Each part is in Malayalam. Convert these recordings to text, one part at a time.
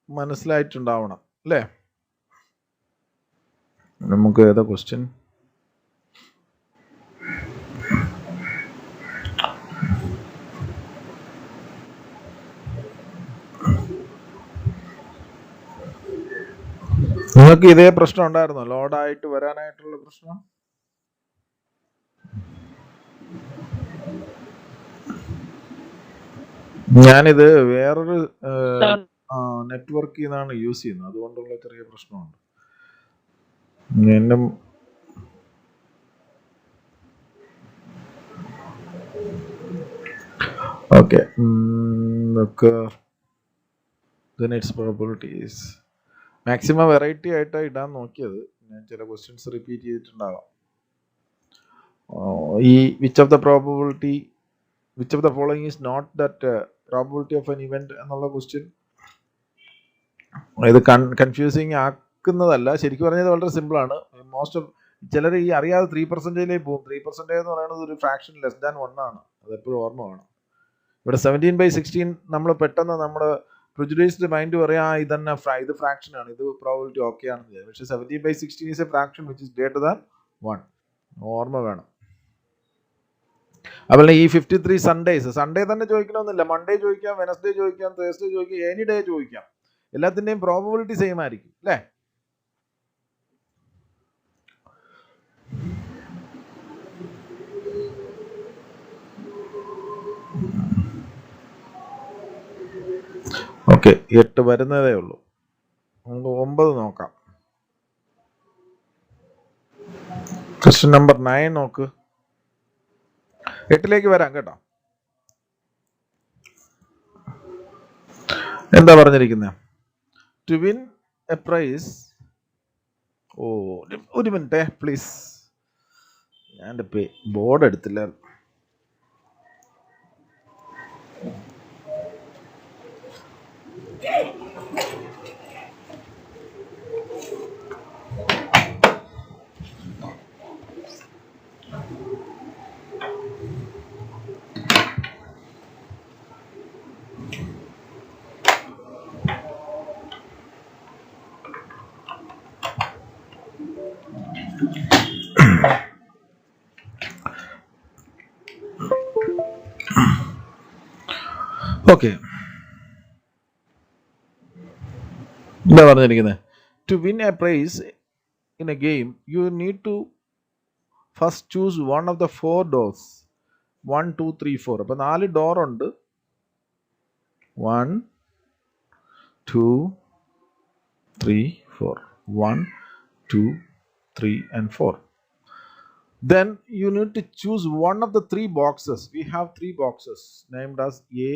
മനസ്സിലായിട്ടുണ്ടാവണം അല്ലേ? നമുക്ക് ഏതാ ക്വസ്റ്റ്യൻ? നിങ്ങൾക്ക് ഇതേ പ്രശ്നം ഉണ്ടായിരുന്നോ? ലോഡായിട്ട് വരാനായിട്ടുള്ള പ്രശ്നം? ഞാനിത് വേറൊരു നെറ്റ്വർക്കിൽ നിന്നാണ് യൂസ് ചെയ്യുന്നത്, അതുകൊണ്ടുള്ള ചെറിയ പ്രശ്നമുണ്ട്. എന്നെ okay, it's probabilities maximum variety ആയിട്ടാണ് ഇടാൻ നോക്കിയത്. ഞാൻ ചില ക്വസ്റ്റ്യൻസ് റിപ്പീറ്റ് ചെയ്തിട്ടുണ്ടാകാം. ഈ which of the following is not that probability of an event എന്നുള്ള ക്വസ്റ്റ്യൻ ഇത് കൺഫ്യൂസിങ് ആക്കുന്നതല്ല. ശരിക്കും പറഞ്ഞത് വളരെ സിമ്പിളാണ്. മോസ്റ്റ് ഓഫ് ചിലർ ഈ അറിയാതെ 3% പോകും. 3% എന്ന് പറയുന്നത് ഒരു ഫ്രാക്ഷൻ ലെസ് ദാൻ 1 ആണ്. അതെപ്പോഴും ഓർമ്മ വേണം. ഇവിടെ 17/16 നമ്മൾ പെട്ടെന്ന് നമ്മുടെ പ്രിജുഡൈസ്ഡ് മൈൻഡ് പറയാം ഇതന്നെ ഇത് ഫ്രാക്ഷൻ ആണ്, ഇത് പ്രോബിലിറ്റി ഓക്കെ ആണെന്ന്. പക്ഷേ 17/16 is A fraction which is greater than 1. ഓർമ്മ വേണം. അതുപോലെ ഈ 53 സൺഡേ തന്നെ ചോദിക്കണമെന്നില്ല. മൺഡേ ചോദിക്കാം, വെനസ്ഡേ ചോദിക്കാം, തേഴ്സ്ഡേ ചോദിക്കാം, എനി ഡേ ചോദിക്കാം. എല്ലാത്തിൻ്റെയും പ്രോബബിലിറ്റി സെയിം ആയിരിക്കും അല്ലേ? ഓക്കെ, 8 വരുന്നതേ ഉള്ളൂ. നമുക്ക് 9 നോക്കാം. ക്വസ്റ്റ്യൻ നമ്പർ 9 നോക്ക്. 8ലേക്ക് വരാം കേട്ടോ. എന്താ പറഞ്ഞിരിക്കുന്നത്? To win a prize. ഒരു മിനിറ്റ് പ്ലീസ്, ഞാൻ ബോർഡ് എടുത്തില്ല. ഓക്കെ, എന്താ പറഞ്ഞിരിക്കുന്നത്? To win a prize in a game you need to first choose one of the 4 doors. 1, 2, 3, 4. അപ്പം 4 ഡോർ ഉണ്ട്. 1, 2, 3, 4. 1, 2, 3 and 4. Then you need to choose one of the 3 boxes. We have 3 boxes named as A,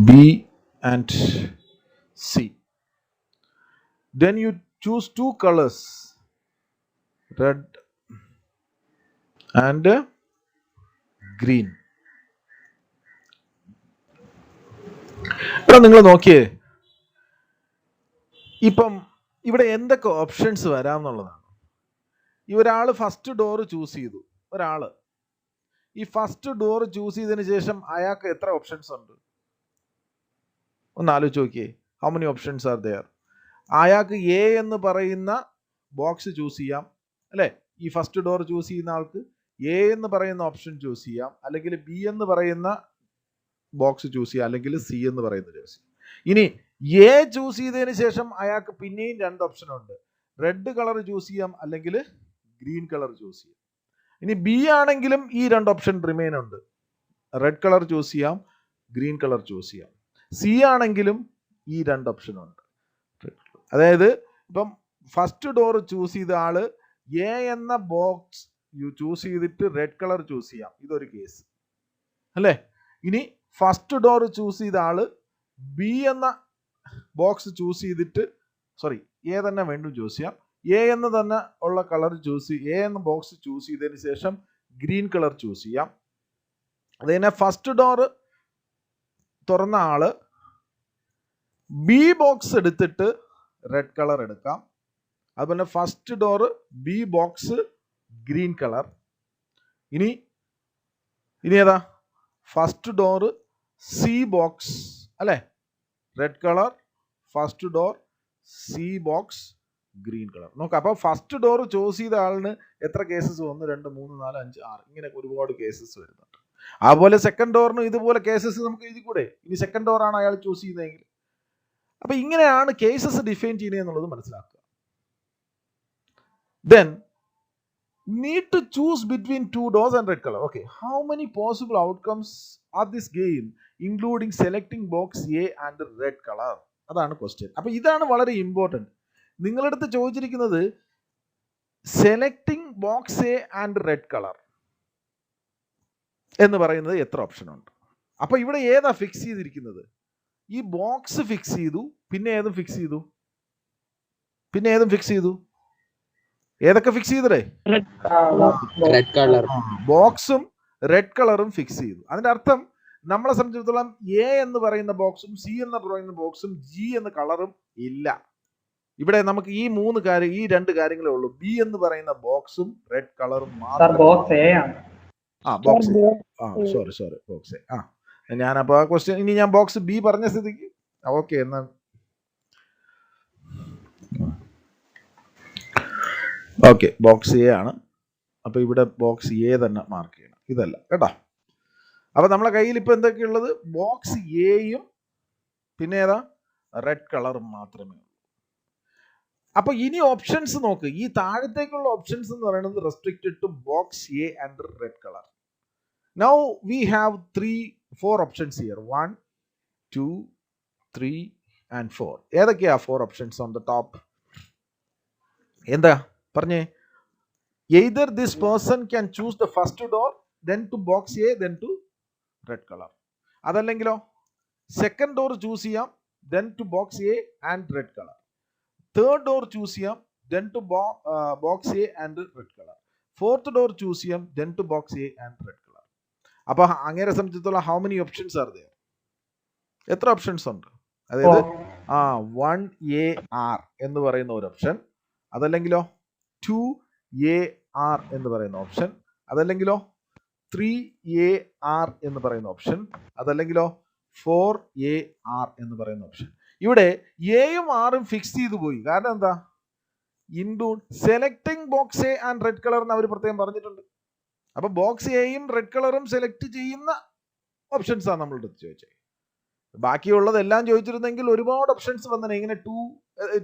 B and C. Then you choose 2 colors, red and green. ഇവിടെ നിങ്ങൾ നോക്കിയേ, ഇപ്പം ഇവിടെ എന്തൊക്കെ ഓപ്ഷൻസ് വരാം എന്നുള്ളതാണ്. ഒരാൾ ഫസ്റ്റ് ഡോർ ചൂസ് ചെയ്തു. ഒരാൾ ഈ ഫസ്റ്റ് ഡോർ ചൂസ് ചെയ്തതിന് ശേഷം അയാൾക്ക് എത്ര ഓപ്ഷൻസ് ഉണ്ട്? ഒന്ന് ആലോചിച്ച് നോക്കിയേ. How many options are there? അയാൾക്ക് എ എന്ന് പറയുന്ന ബോക്സ് ചൂസ് ചെയ്യാം അല്ലേ? ഈ ഫസ്റ്റ് ഡോർ ചൂസ് ചെയ്യുന്ന ആൾക്ക് എ എന്ന് പറയുന്ന ഓപ്ഷൻ ചൂസ് ചെയ്യാം, അല്ലെങ്കിൽ ബി എന്ന് പറയുന്ന ബോക്സ് ചൂസ് ചെയ്യാം, അല്ലെങ്കിൽ സി എന്ന് പറയുന്ന ചൂസ് ചെയ്യാം. ഇനി എ ചൂസ് ചെയ്തതിന് ശേഷം അയാൾക്ക് പിന്നെയും 2 ഓപ്ഷൻ ഉണ്ട്. റെഡ് കളർ ചൂസ് ചെയ്യാം, അല്ലെങ്കിൽ ഗ്രീൻ കളർ ചൂസ് ചെയ്യാം. ഇനി ബി ആണെങ്കിലും ഈ 2 ഓപ്ഷൻ റിമെയിൻ ഉണ്ട്. റെഡ് കളർ ചൂസ് ചെയ്യാം, ഗ്രീൻ കളർ ചൂസ് ചെയ്യാം. സി ആണെങ്കിലും ഈ 2 ഓപ്ഷൻ ഉണ്ട്. അതായത് ഇപ്പം ഫസ്റ്റ് ഡോർ ചൂസ് ചെയ്ത ആള് എ എന്ന ബോക്സ് ചൂസ് ചെയ്തിട്ട് റെഡ് കളർ ചൂസ് ചെയ്യാം, ഇതൊരു കേസ് അല്ലേ? ഇനി ഫസ്റ്റ് ഡോർ ചൂസ് ചെയ്ത ആള് ബി എന്ന ബോക്സ് ചൂസ് ചെയ്തിട്ട് എ തന്നെ വീണ്ടും ചൂസ് ചെയ്യാം. എ എന്ന് തന്നെ ഉള്ള കളർ എ എന്ന ബോക്സ് ചൂസ് ചെയ്തതിന് ശേഷം ഗ്രീൻ കളർ ചൂസ് ചെയ്യാം. അതുകഴിഞ്ഞാൽ ഫസ്റ്റ് ഡോർ തുറന്ന ആള് ബി ബോക്സ് എടുത്തിട്ട് റെഡ് കളർ എടുക്കാം. അതുപോലെ first door B box green colour. ഇനി ഏതാ? ഫസ്റ്റ് ഡോർ സി ബോക്സ് അല്ലേ? Red colour, first door, C box, green colour. നോക്കാം. അപ്പോൾ ഫസ്റ്റ് ഡോർ ചൂസ് ചെയ്ത ആളിന് എത്ര കേസസ്? 1 2 3 4 5 6 ഇങ്ങനെ ഒരുപാട് കേസസ് വരുന്നുണ്ട്. അതുപോലെ സെക്കൻഡ് ഡോറിനും ഇതുപോലെ കേസസ് നമുക്ക് എഴുതിക്കൂടെ? ഇനി സെക്കൻഡ് ഡോറാണ് അയാൾ ചൂസ് ചെയ്യുന്നതെങ്കിൽ. അപ്പൊ ഇങ്ങനെയാണ് കേസസ് ഡിഫൈൻ ചെയ്യുന്നത് എന്നുള്ളത് മനസ്സിലാക്കുക. Then need to choose between 2 doors and red color. Okay, how many possible outcomes are this game including selecting box A and red color? അതാണ് ക്വസ്റ്റ്യൻ. അപ്പൊ ഇതാണ് വളരെ ഇമ്പോർട്ടൻറ്റ്. നിങ്ങളുടെ അടുത്ത് ചോദിച്ചിരിക്കുന്നത് selecting box A and red colour എന്ന് പറയുന്നത് എത്ര ഓപ്ഷൻ ഉണ്ട്. അപ്പൊ ഇവിടെ ഏതാ ഫിക്സ് ചെയ്തിരിക്കുന്നത്? ഈ ബോക്സ് ഫിക്സ് ചെയ്തു, പിന്നെ ഏതും ഫിക്സ് ചെയ്തു, ഏതൊക്കെ ഫിക്സ് ചെയ്തേ? ബോക്സും റെഡ് കളറും ഫിക്സ് ചെയ്തു. അതിന്റെ അർത്ഥം നമ്മളെ സംബന്ധിച്ചിടത്തോളം എ എന്ന് പറയുന്ന ബോക്സും സി എന്ന് പറയുന്ന ബോക്സും ജി എന്ന കളറും ഇല്ല. ഇവിടെ നമുക്ക് ഈ 2 കാര്യങ്ങളേ ഉള്ളൂ. ബി എന്ന് പറയുന്ന ബോക്സും റെഡ് കളറും മാത്രം. Box A. ഞാനപ്പോ ആ ക്വസ്റ്റ്യൻ ഇനി ഞാൻ ബോക്സ് ബി പറഞ്ഞ സ്ഥിതിക്ക് ഓക്കെ എന്നാ. ഓക്കെ, ബോക്സ് എ ആണ്. അപ്പൊ ഇവിടെ ബോക്സ് എ തന്നെ മാർക്ക് ചെയ്യണം, ഇതല്ല കേട്ടോ. അപ്പൊ നമ്മളെ കയ്യിൽ ഇപ്പൊ എന്തൊക്കെയുള്ളത്? ബോക്സ് എയും പിന്നെ ഏതാ? റെഡ് കളറും മാത്രമേ ഉള്ളൂ. അപ്പൊ ഇനി ഓപ്ഷൻസ് നോക്ക്. ഈ താഴത്തേക്കുള്ള ഓപ്ഷൻസ് എന്ന് പറയുന്നത് restricted to box A and red colour. Now we have 4 options here. 1 2 3 and 4. ഏതൊക്കെയാ 4 ഓപ്ഷൻസ് ഓൺ ദ ടോപ്പ്? എന്താ പറഞ്ഞേ? either this person can choose the first door, then to box A, then to red color. അതല്ലെങ്കിലോ സെക്കൻഡ് ഡോർ ചൂസ് ചെയ്യാം, then to box A and red color. Third door choose ചെയ്യാം, then to box A and red color. Fourth door choose ചെയ്യാം, then to box A and red color. അപ്പൊ അങ്ങനെ സംബന്ധിച്ചിടത്തോളം how many options are there? എത്ര ഓപ്ഷൻസ് ഉണ്ട്? അതായത് 1AR എന്ന് പറയുന്ന ഒരു ഓപ്ഷൻ, അതല്ലെങ്കിലോ 2AR എന്ന് പറയുന്ന ഓപ്ഷൻ, അതല്ലെങ്കിലോ 3AR എന്ന് പറയുന്ന ഓപ്ഷൻ, അതല്ലെങ്കിലോ 4AR എന്ന് പറയുന്ന ഓപ്ഷൻ. ഇവിടെ എയും ആറും ഫിക്സ് ചെയ്തു പോയി. കാരണം എന്താ? Include selecting box A and red colour എന്ന് അവർ പ്രത്യേകം പറഞ്ഞിട്ടുണ്ട്. അപ്പൊ ബോക്സ് എയും റെഡ് കളറും സെലക്ട് ചെയ്യുന്ന ഓപ്ഷൻസ് ആണ് നമ്മളുടെ ചോദിച്ചത്. ബാക്കിയുള്ളതെല്ലാം ചോദിച്ചിരുന്നെങ്കിൽ ഒരുപാട് ഓപ്ഷൻസ് വന്നേ. ഇങ്ങനെ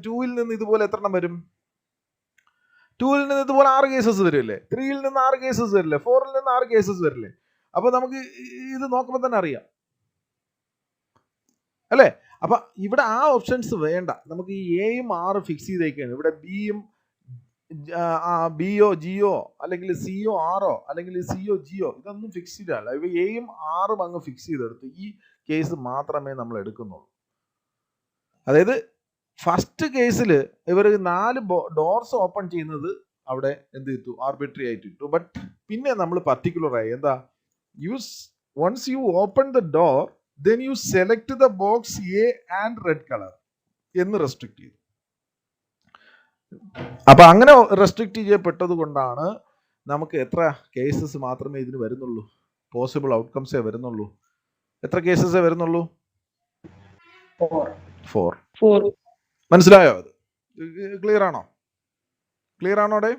2ൽ നിന്ന് ഇതുപോലെ എത്ര എണ്ണം വരും? 2ൽ നിന്ന് ഇതുപോലെ 6 കേസസ് വരില്ലേ? 3ൽ നിന്ന് 6 കേസസ് വരില്ലേ? 4ൽ നിന്ന് 6 കേസസ് വരില്ലേ? അപ്പൊ നമുക്ക് ഇത് നോക്കുമ്പോൾ തന്നെ അറിയാം അല്ലേ? അപ്പൊ ഇവിടെ ആ ഓപ്ഷൻസ് വേണ്ട. നമുക്ക് ഈ എയും ആറും ഫിക്സ് ചെയ്തേക്കാണ്. ഇവിടെ ബിയോ ജിയോ അല്ലെങ്കിൽ സിയോ ആറോ അല്ലെങ്കിൽ സിയോ ജിയോ ഇതൊന്നും ഫിക്സ് ചെയ്തല്ല. ഇവ എയും ആറും അങ്ങ് ഫിക്സ് ചെയ്തെടുത്ത് ഈ കേസ് മാത്രമേ നമ്മൾ എടുക്കുന്നുള്ളൂ. അതായത് ഫസ്റ്റ് കേസിൽ ഇവർ 4 ഡോർസ് ഓപ്പൺ ചെയ്യുന്നത് അവിടെ എന്ത് ചെയ്തു? ആർബിട്രറി ആയിട്ട് ഇട്ടു. ബട്ട് പിന്നെ നമ്മൾ പർട്ടിക്കുലർ ആയി എന്താ? once you open the door, then you select the box A and red color എന്ന് റെസ്ട്രിക്ട് ചെയ്തു. അപ്പൊ അങ്ങനെ റെസ്ട്രിക്ട് ചെയ്യപ്പെട്ടത് കൊണ്ടാണ് നമുക്ക് എത്ര കേസസ് മാത്രമേ ഇതിന് വരുന്നുള്ളൂ? പോസിബിൾ ഔട്ട്കംസേ വരുന്നുള്ളൂ. എത്ര കേസസേ വരുന്നുള്ളൂ? 4. മനസ്സിലായോ? അത് ക്ലിയർ ആണോ? അവിടെ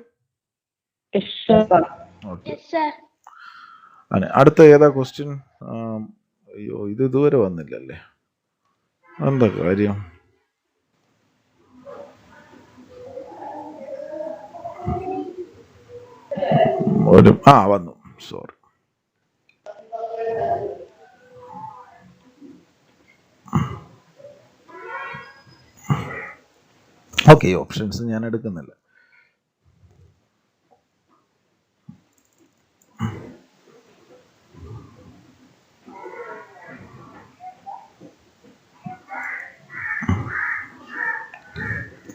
അടുത്ത ഏതാ ക്വസ്റ്റ്യൻ? അയ്യോ, ഇത് ഇതുവരെ വന്നില്ലല്ലേ. എന്താ കാര്യം? വന്നു. സോറി. ഓക്കെ, ഓപ്ഷൻസ് ഞാൻ എടുക്കുന്നില്ല.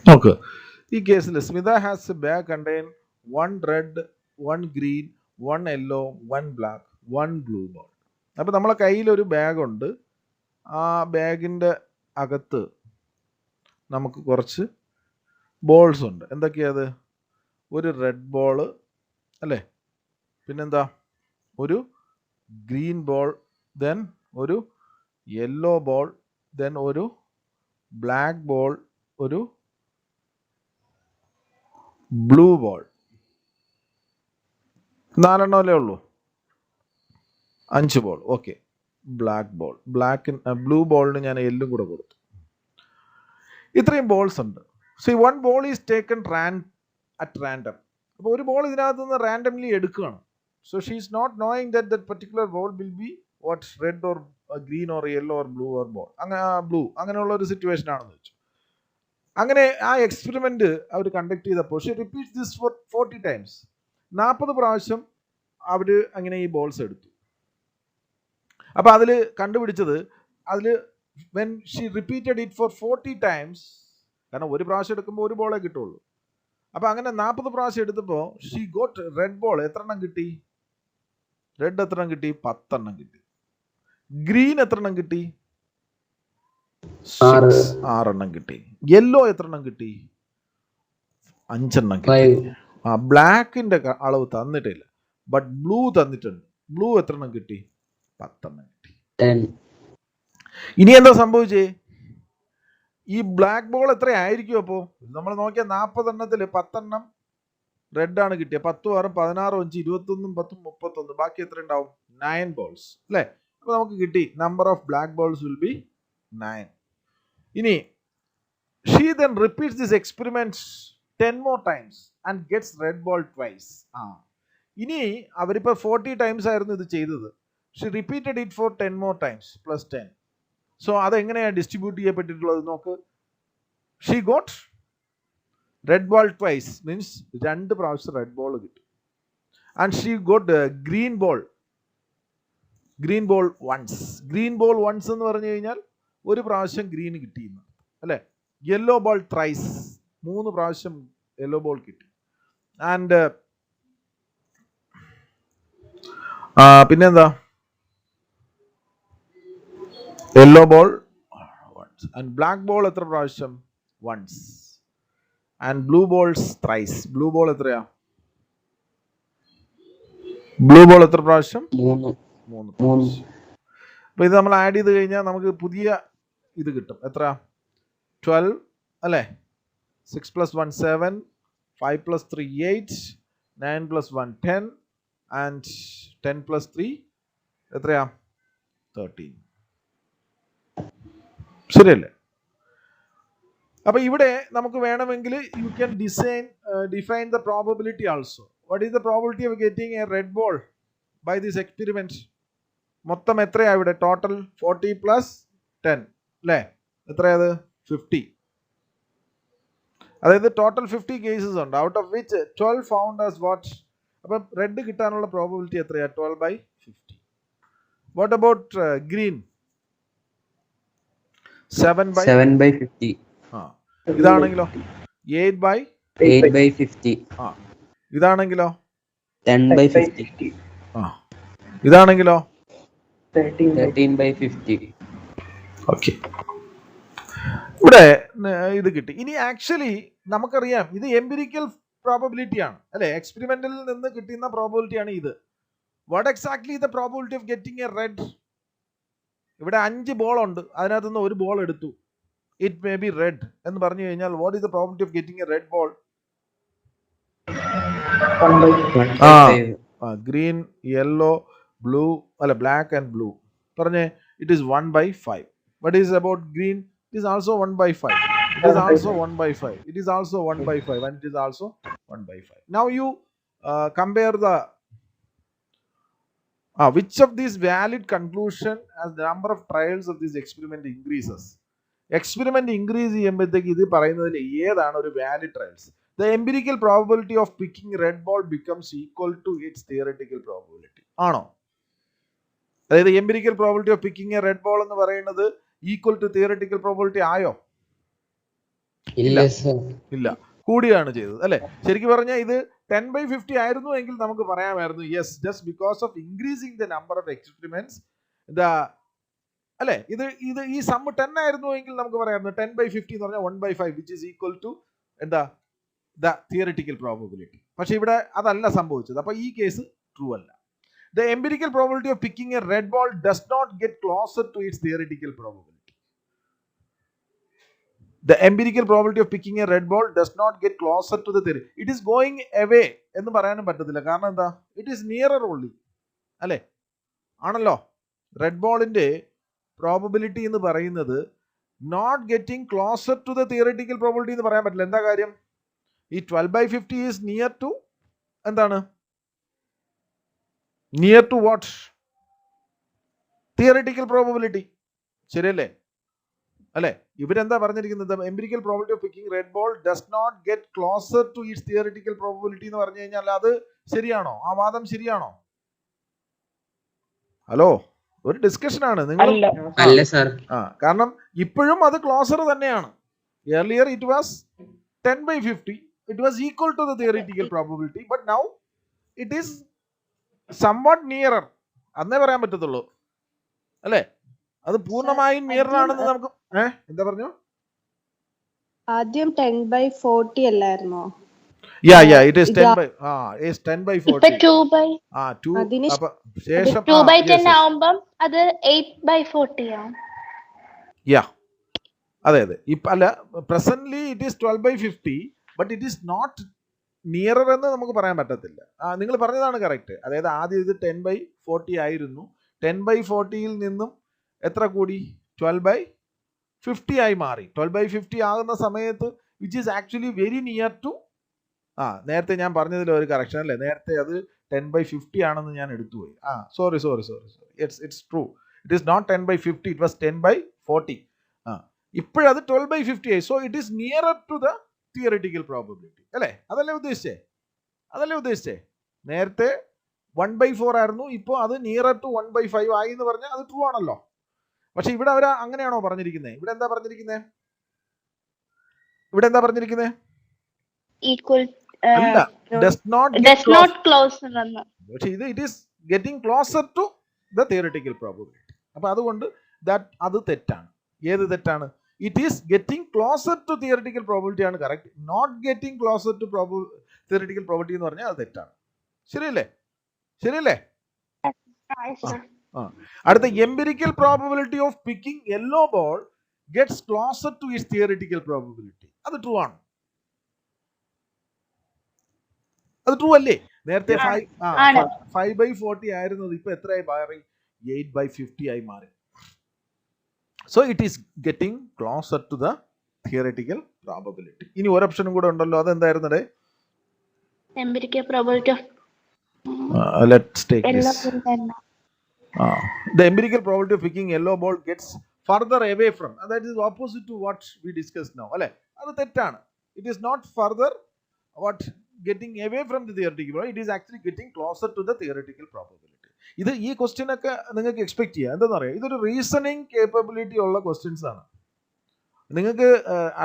നോക്ക്, ഈ കേസിൽ Smitha has A bag contain 1 red 1 green 1 yellow 1 black 1 blue ball. അപ്പൊ നമ്മളെ കയ്യിൽ ഒരു ബാഗുണ്ട്. ആ ബാഗിന്റെ അകത്ത് നമുക്ക് കുറച്ച് ബോൾസ് ഉണ്ട്. എന്തൊക്കെയത്? ഒരു റെഡ് ബോള് അല്ലേ, പിന്നെന്താ? ഒരു ഗ്രീൻ ബോൾ, ദെൻ ഒരു യെല്ലോ ബോൾ, ദെൻ ഒരു ബ്ലാക്ക് ബോൾ, ഒരു ബ്ലൂ ബോൾ. 4 എണ്ണമല്ലേ ഉള്ളൂ? 5 ball. Okay, black ball, blue ബോളിന് ഞാൻ എല്ലും കൂടെ കൊടുത്തു. ഇത്രയും ബോൾസ് ഉണ്ട്. So 1 ball is taken at random. അപ്പോൾ ഒരു ബോൾ ഇതിനകത്ത് നിന്ന് റാൻഡംലി എടുക്കുകയാണ്. So she is not knowing that particular ball will be what red or green or yellow or blue or ball, അങ്ങനെയുള്ള ഒരു സിറ്റുവേഷൻ ആണെന്ന് വെച്ചു. അങ്ങനെ ആ എക്സ്പെരിമെന്റ് അവർ കണ്ടക്ട് ചെയ്തപ്പോൾ she repeats this four 40 times. 40 പ്രാവശ്യം അവർ അങ്ങനെ ഈ ബോൾസ് എടുത്തു. അപ്പോൾ അതിൽ കണ്ടുപിടിച്ചത്, അതിൽ when she repeated it four 40 times, കാരണം ഒരു പ്രാവശ്യം എടുക്കുമ്പോൾ ഒരു ബോളേ കിട്ടുള്ളൂ. അപ്പോൾ അങ്ങനെ 40 പ്രാവശ്യം എടുത്തപ്പോൾ ഷീ ഗോട്ട് റെഡ് ബോൾ. എത്ര എണ്ണം കിട്ടി? റെഡ് എത്ര എണ്ണം കിട്ടി? 10 എണ്ണം കിട്ടി. ഗ്രീൻ എത്ര എണ്ണം കിട്ടി? 6 എണ്ണം കിട്ടി. യെല്ലോ എത്ര എണ്ണം കിട്ടി? 5 എണ്ണം കിട്ടി. ബ്ലാക്കിന്റെ അളവ് തന്നിട്ടില്ല, ബട്ട് ബ്ലൂ തന്നിട്ടുണ്ട്. ബ്ലൂ എത്ര എണ്ണം കിട്ടി? 10 എണ്ണം കിട്ടി. ഇനി എന്താ സംഭവിച്ചേ? ഈ ബ്ലാക്ക് ബോൾ എത്രയായിരിക്കും? അപ്പോൾ നമ്മൾ നോക്കിയാൽ 40 എണ്ണത്തിൽ 10 എണ്ണം റെഡ് ആണ് കിട്ടിയത്. 10 6 16 5 21 10 31. ബാക്കി എത്ര ഉണ്ടാവും? 9 ബോൾസ് അല്ലേ? അപ്പോൾ നമുക്ക് കിട്ടി number of black balls will be 9. ഇനി she then repeats this experiment 10 more times and gets red ball twice. ഇനി അവരിപ്പോൾ 40 ടൈംസ് ആയിരുന്നു ഇത് ചെയ്തത്. She repeated it for 10 more times plus 10. So അതെങ്ങനെയാണ് ഡിസ്ട്രിബ്യൂട്ട് ചെയ്യപ്പെട്ടിട്ടുള്ളത് നോക്ക്. She got red ball twice, means 2 പ്രാവശ്യം റെഡ് ബോൾ കിട്ടും. And she got green ball once. Green ball once എന്ന് പറഞ്ഞു കഴിഞ്ഞാൽ ഒരു പ്രാവശ്യം ഗ്രീൻ കിട്ടിയെന്ന് അല്ലേ? യെല്ലോ ബോൾ ത്രൈസ്, 3 പ്രാവശ്യം യെല്ലോ ബോൾ കിട്ടി. ആൻഡ് പിന്നെന്താ? Yellow ball once. And black ball എത്ര പ്രാവശ്യം? Once. And blue balls thrice. Blue ball എത്രയാ? ബ്ലൂ ബോൾ എത്ര പ്രാവശ്യം? 3 പ്രാവശ്യം. അപ്പൊ ഇത് നമ്മൾ ആഡ് ചെയ്ത് കഴിഞ്ഞാൽ നമുക്ക് പുതിയ ഇത് കിട്ടും. എത്ര? 12 അല്ലേ? 6 + 1 7, 5 + 3 8, 9 + 1 10 and 10 + 3 എത്രയാ? 13. ശരിയല്ലേ? അപ്പൊ ഇവിടെ നമുക്ക് വേണമെങ്കിൽ you can define the probability also. What is the probability of getting a red ball by this experiment? മൊത്തം എത്രയാ ഇവിടെ? ടോട്ടൽ 40 + 10 അല്ലേ? എത്രയത്? 50. അതായത് ടോട്ടൽ 50 കേസസ് ഉണ്ട്. Out of which 12 found as what? അപ്പം റെഡ് കിട്ടാനുള്ള പ്രോബബിലിറ്റി എത്രയാ? 12/50. What about green? 7/50. ഇതാണെങ്കിലോ? 8/50. ഇതാണെങ്കിലോ? 10/50. ഇതാണെങ്കിലോ? 13/50. ഓക്കെ, ഇവിടെ ഇത് കിട്ടി. ഇനി ആക്ച്വലി നമുക്കറിയാം ഇത് എംപിരിക്കൽ പ്രോബബിലിറ്റി ആണ് അല്ലെ? എക്സ്പെരിമെന്റിൽ നിന്ന് കിട്ടുന്ന പ്രോബബിലിറ്റി ആണ് ഇത്. What exactly the probability of getting a red? ഇവിടെ 5 ബോൾ ഉണ്ട്, അതിനകത്ത് നിന്ന് ഒരു ബോൾ എടുത്തു. ഇറ്റ് മേ ബി റെഡ് എന്ന് പറഞ്ഞു കഴിഞ്ഞാൽ what is the probability of getting a red ball? Green, yellow, blue അല്ല, ബ്ലാക്ക് ആൻഡ് ബ്ലൂ പറഞ്ഞേ. It is 1/5. What is about green? It is also 1/5. It is also 1/5. It is also 1/5 and it is also 1/5. Now you compare the which of these valid conclusion as the number of trials of this experiment increases? Experiment increase ചെയ്യുമ്പോഴത്തേക്ക് ഇത് പറയുന്നതിൽ ഏതാണ് ഒരു valid trials? The empirical probability of picking red ball becomes equal to its theoretical probability. ആണോ? അതായത് empirical probability of picking a red ball എന്ന് പറയുന്നത് ഈക്വൽ ടു തിയററ്റിക്കൽ പ്രോബബിലിറ്റി ആയോ? ഇല്ല, കൂടിയാണ് ചെയ്തത് അല്ലെ? ശരിക്കും പറഞ്ഞാൽ ഇത് 10/50 ആയിരുന്നു എങ്കിൽ നമുക്ക് പറയാമായിരുന്നു yes, just because of increasing the number of experiments അല്ലെ? ഇത് ഈ സം 10 ആയിരുന്നു എങ്കിൽ നമുക്ക് പറയാമായിരുന്നു 10/50 എന്ന് പറഞ്ഞാൽ 1/5 വിച്ച് ഈസ് ഈക്വൽ ടു എന്താ? The theoretical probability. പക്ഷെ ഇവിടെ അതല്ല സംഭവിച്ചത്. അപ്പൊ ഈ കേസ് ട്രൂ അല്ല. The empirical probability of picking a red ball does not get closer to its theoretical probability. The empirical probability of picking a red ball does not get closer to the theory. It is going away എന്ന് പറയാനും പറ്റത്തില്ല. കാരണം എന്താ? It is nearer only. അല്ലേ? ആണല്ലോ. റെഡ് ബോളിന്റെ പ്രോബബിലിറ്റി എന്ന് പറയുന്നത് not getting closer to the theoretical probability എന്ന് പറയാൻ പറ്റില്ല. എന്താ കാര്യം? ഈ 12/50 ഈസ് നിയർ ടു എന്താണ്? Near to what? Theoretical probability. ശരിയല്ലേ? അല്ലെ? ഇവരെന്താ പറഞ്ഞിരിക്കുന്നത്? Empirical probability of picking red ball does not get closer to its theoretical probability എന്ന് പറഞ്ഞു കഴിഞ്ഞാൽ അത് ശരിയാണോ? ആ വാദം ശരിയാണോ? ഹലോ, ഒരു ഡിസ്കഷൻ ആണ് നിങ്ങൾ. കാരണം ഇപ്പോഴും അത് ക്ലോസർ തന്നെയാണ്. earlier it was 10/50, it was equal to the theoretical probability, but now it is somewhat nearer. അന്നേ പറയാൻ പറ്റത്തുള്ളൂ അല്ലേ? അത് പൂർണ്ണമായും നിയർ ആണെന്ന് നമുക്ക് എന്താ പറഞ്ഞു? ആദ്യം 10/40 അല്ലായിരുന്നോ? it is 10/40. ഇപ്പോ 2/2 അപ്പൊ ശേഷം 2/10 ആവുമ്പം അത് 8/40 ആവും. അതെ ഇപ്പൊ അല്ല, presently it is 12/50, but it is not nearer എന്ന് നമുക്ക് പറയാൻ പറ്റത്തില്ല. നിങ്ങൾ പറഞ്ഞതാണ് കറക്റ്റ്. അതായത് ആദ്യം ഇത് 10/40 ആയിരുന്നു. 10/40 നിന്നും എത്ര കൂടി? 12/50 ആയി മാറി. 12/50 ആകുന്ന സമയത്ത് which is actually very near to നേരത്തെ ഞാൻ പറഞ്ഞതിൽ ഒരു കറക്ഷൻ അല്ലേ? നേരത്തെ അത് 10/50 ആണെന്ന് ഞാൻ എടുത്തുപോയി. Sorry it's true. It is not 10/50, it was 10/40. ഇപ്പോഴത് 12/50 ആയി. So it is nearer to the theoretical probability അല്ലേ? അതല്ലേ ഉദ്ദേശിച്ചേ? നേരത്തെ 1/4 ആയിരുന്നു, ഇപ്പോൾ അത് നിയറർ ടു 1/5 ആയി എന്ന് പറഞ്ഞാൽ അത് ട്രൂ ആണല്ലോ. പക്ഷെ ഇവിടെ അവർ അങ്ങനെയാണോ പറഞ്ഞിരിക്കുന്നത്? ഇവിടെ എന്താ പറഞ്ഞിരിക്കുന്നത്? ഈക്വൽ അല്ല, does not closer എന്ന്. പക്ഷെ ഇത് it is getting closer to the theoretical probability. അപ്പൊ അതുകൊണ്ട് അത് തെറ്റാണ്. ഏത് തെറ്റാണ്? It is getting closer to theoretical probability ആണ് correct. Not getting closer to theoretical probability എന്ന് പറഞ്ഞാൽ അത് തെറ്റാണ്. ശരിയല്ലേ? അടുത്ത, empirical probability of picking yellow ball gets closer to its theoretical probability. അത് ട്രൂ ആണ്. അത് ട്രൂ അല്ലേ? നേരത്തെ 5/40 ആയിരുന്നത് ഇപ്പൊ എത്രയായി മാറി? 8/50 ആയി മാറി. So it is getting closer to the theoretical probability. ഇനി ഒരു ഓപ്ഷനും കൂടെ ഉണ്ടല്ലോ, അതെന്തായിരുന്നേ? Empirical probability of let's take this. The empirical probability of picking yellow ball gets further away from, and that is opposite to what we discussed now. അല്ലേ? അത് തെറ്റാണ്. It is not further getting away from the theoretical probability, it is actually getting closer to the theoretical probability. ഇത് ഈ ക്വസ്റ്റ്യൻ ഒക്കെ നിങ്ങൾക്ക് എക്സ്പെക്ട് ചെയ്യാം. എന്താണെന്ന് അറിയാം, ഇതൊരു റീസണിങ് കേപ്പബിലിറ്റി ഉള്ള ക്വസ്റ്റ്യൻസ് ആണ്. നിങ്ങൾക്ക്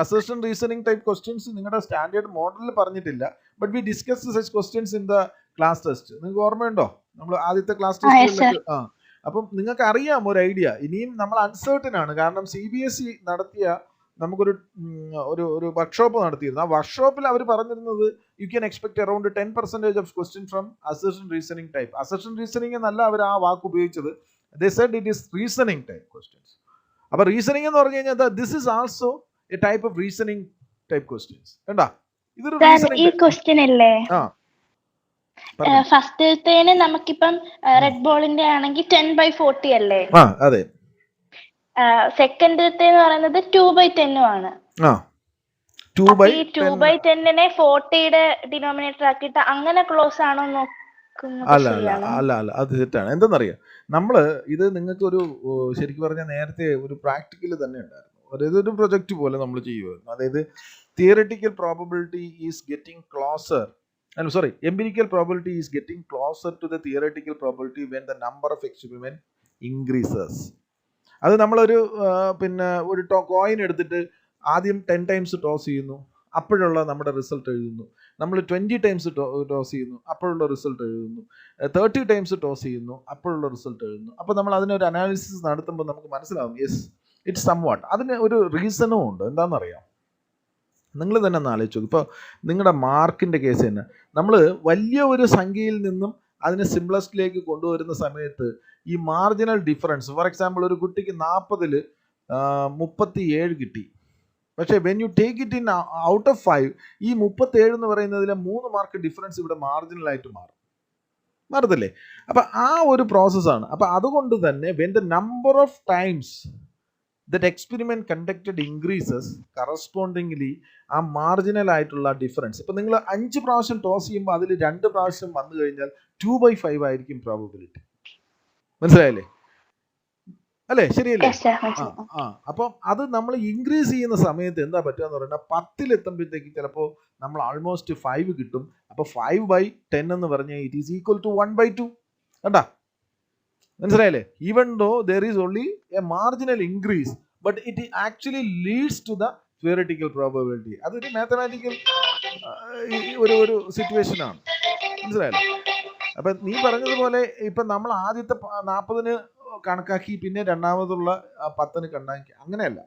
അസർഷൻ റീസണിങ് ടൈപ്പ് ക്വസ്റ്റ്യൻസ് നിങ്ങളുടെ സ്റ്റാൻഡേർഡ് മോഡലിൽ പറഞ്ഞിട്ടില്ല. But we discuss such questions in the class test. നിങ്ങൾക്ക് ഓർമ്മയുണ്ടോ? നമ്മൾ ആദ്യത്തെ ക്ലാസ് ടെസ്റ്റിലൊക്കെ അപ്പം നിങ്ങൾക്ക് അറിയാം ഒരു ഐഡിയ. ഇനിയും നമ്മൾ അൺസർട്ടൻ ആണ്. കാരണം CBSE നടത്തിയ നമുക്കൊരു ഒരു വർക്ക്ഷോപ്പ് നടത്തിയിരുന്നു. ആ വർക്ക്ഷോപ്പിൽ അവർ പറഞ്ഞിരുന്നത് you can expect around 10% of question from assertion reasoning type. Assertion reasoning എന്നല്ല അവർ ആ വാക്ക് ഉപയോഗിച്ചത്. ദേ said it is reasoning type questions. അപ്പൊ റീസണിങ് എന്ന് പറഞ്ഞു കഴിഞ്ഞാൽ this is also A type of reasoning type questions. കണ്ടാ? ഇതൊരു ഈ ക്വസ്റ്റ്യൻ അല്ലേ? ഫസ്റ്റത്തേന് നമുക്കിപ്പം റെഡ് ബോളിന്റെ ആണെങ്കിൽ 10/40 അല്ലേ? അതെ. സെക്കൻഡത്തെ എന്ന് പറയുന്നത് 2/10 ആണ്. 2/10നെ 40യുടെ ഡിനോമിനേറ്റർ ആക്കിയിട്ട് അങ്ങനെ ക്ലോസ് ആണോ നോക്കുന്നത്? അല്ല, അത് തെറ്റാണ്. എന്തെന്നറിയാം, നമ്മള് ഇത് നിങ്ങൾക്ക് ഒരു ശരിക്കും പറഞ്ഞാൽ നേരത്തെ ഒരു പ്രാക്ടിക്കൽ തന്നെ ഉണ്ടായിരുന്നു. അതായത് ഒരു പ്രൊജക്ട് പോലെ നമ്മൾ ചെയ്യുമായിരുന്നു. അതായത് theoretical probability is getting closer, empirical probability is getting closer to the theoretical probability when the number of experiments increases. അത് നമ്മളൊരു ഒരു കോയിൻ എടുത്തിട്ട് ആദ്യം 10 ടൈംസ് ടോസ് ചെയ്യുന്നു, അപ്പോഴുള്ള നമ്മുടെ റിസൾട്ട് എഴുതുന്നു. നമ്മൾ 20 ടൈംസ് ടോസ് ചെയ്യുന്നു, അപ്പോഴുള്ള റിസൾട്ട് എഴുതുന്നു. 30 ടൈംസ് ടോസ് ചെയ്യുന്നു, അപ്പോഴുള്ള റിസൾട്ട് എഴുതുന്നു. അപ്പോൾ നമ്മൾ അതിനൊരു അനാലിസിസ് നടത്തുമ്പോൾ നമുക്ക് മനസ്സിലാവും യെസ് ഇറ്റ്സ് സംവാട്ട്. അതിന് ഒരു റീസണും ഉണ്ട്. എന്താണെന്നറിയാം, നിങ്ങൾ തന്നെ ഒന്ന് ആലോചിച്ചു. ഇപ്പോൾ നിങ്ങളുടെ മാർക്കിൻ്റെ കേസ് തന്നെ നമ്മൾ വലിയ ഒരു സംഖ്യയിൽ നിന്നും അതിനെ സിംപ്ലസ്റ്റിലേക്ക് കൊണ്ടുവരുന്ന സമയത്ത് ഈ മാർജിനൽ ഡിഫറൻസ്, ഫോർ എക്സാമ്പിൾ ഒരു കുട്ടിക്ക് 40-ൽ 37 കിട്ടി. പക്ഷേ when you take it in out of 5, ഈ 37 എന്ന് പറയുന്നതിലെ 3 മാർക്ക് ഡിഫറൻസ് ഇവിടെ മാർജിനലായിട്ട് മാറത്തില്ലേ? അപ്പം ആ ഒരു പ്രോസസ്സാണ്. അപ്പം അതുകൊണ്ട് തന്നെ when the number of times that experiment conducted increases correspondingly ആ മാർജിനൽ ആയിട്ടുള്ള ഡിഫറൻസ്. ഇപ്പം നിങ്ങൾ 5 പ്രാവശ്യം ടോസ് ചെയ്യുമ്പോൾ അതിൽ 2 പ്രാവശ്യം വന്നു കഴിഞ്ഞാൽ 2/5 ആയിരിക്കും പ്രോബബിലിറ്റി. മനസ്സിലായല്ലേ? അല്ലേ? ശരിയല്ലേ? അപ്പം അത് നമ്മൾ ഇൻക്രീസ് ചെയ്യുന്ന സമയത്ത് എന്താ പറ്റുക എന്ന് പറഞ്ഞാൽ 10 എത്തുമ്പോഴത്തേക്ക് ചിലപ്പോൾ നമ്മൾ ആൾമോസ്റ്റ് 5 കിട്ടും. അപ്പോൾ 5/10 എന്ന് പറഞ്ഞാൽ ഇറ്റ് ഈസ് ഈക്വൽ ടു 1/2. കണ്ടാ? മനസ്സിലായല്ലേ? Even though there is only a marginal increase but it actually leads to the theoretical probability. അതൊരു മാത്തമാറ്റിക്കൽ ഒരു സിറ്റുവേഷൻ ആണ്. മനസ്സിലായല്ലേ? അപ്പം നീ പറഞ്ഞതുപോലെ ഇപ്പം നമ്മൾ ആദ്യത്തെ 40 കണക്കാക്കി പിന്നെ രണ്ടാമതുള്ള 10 കണക്കാക്കി, അങ്ങനെയല്ല.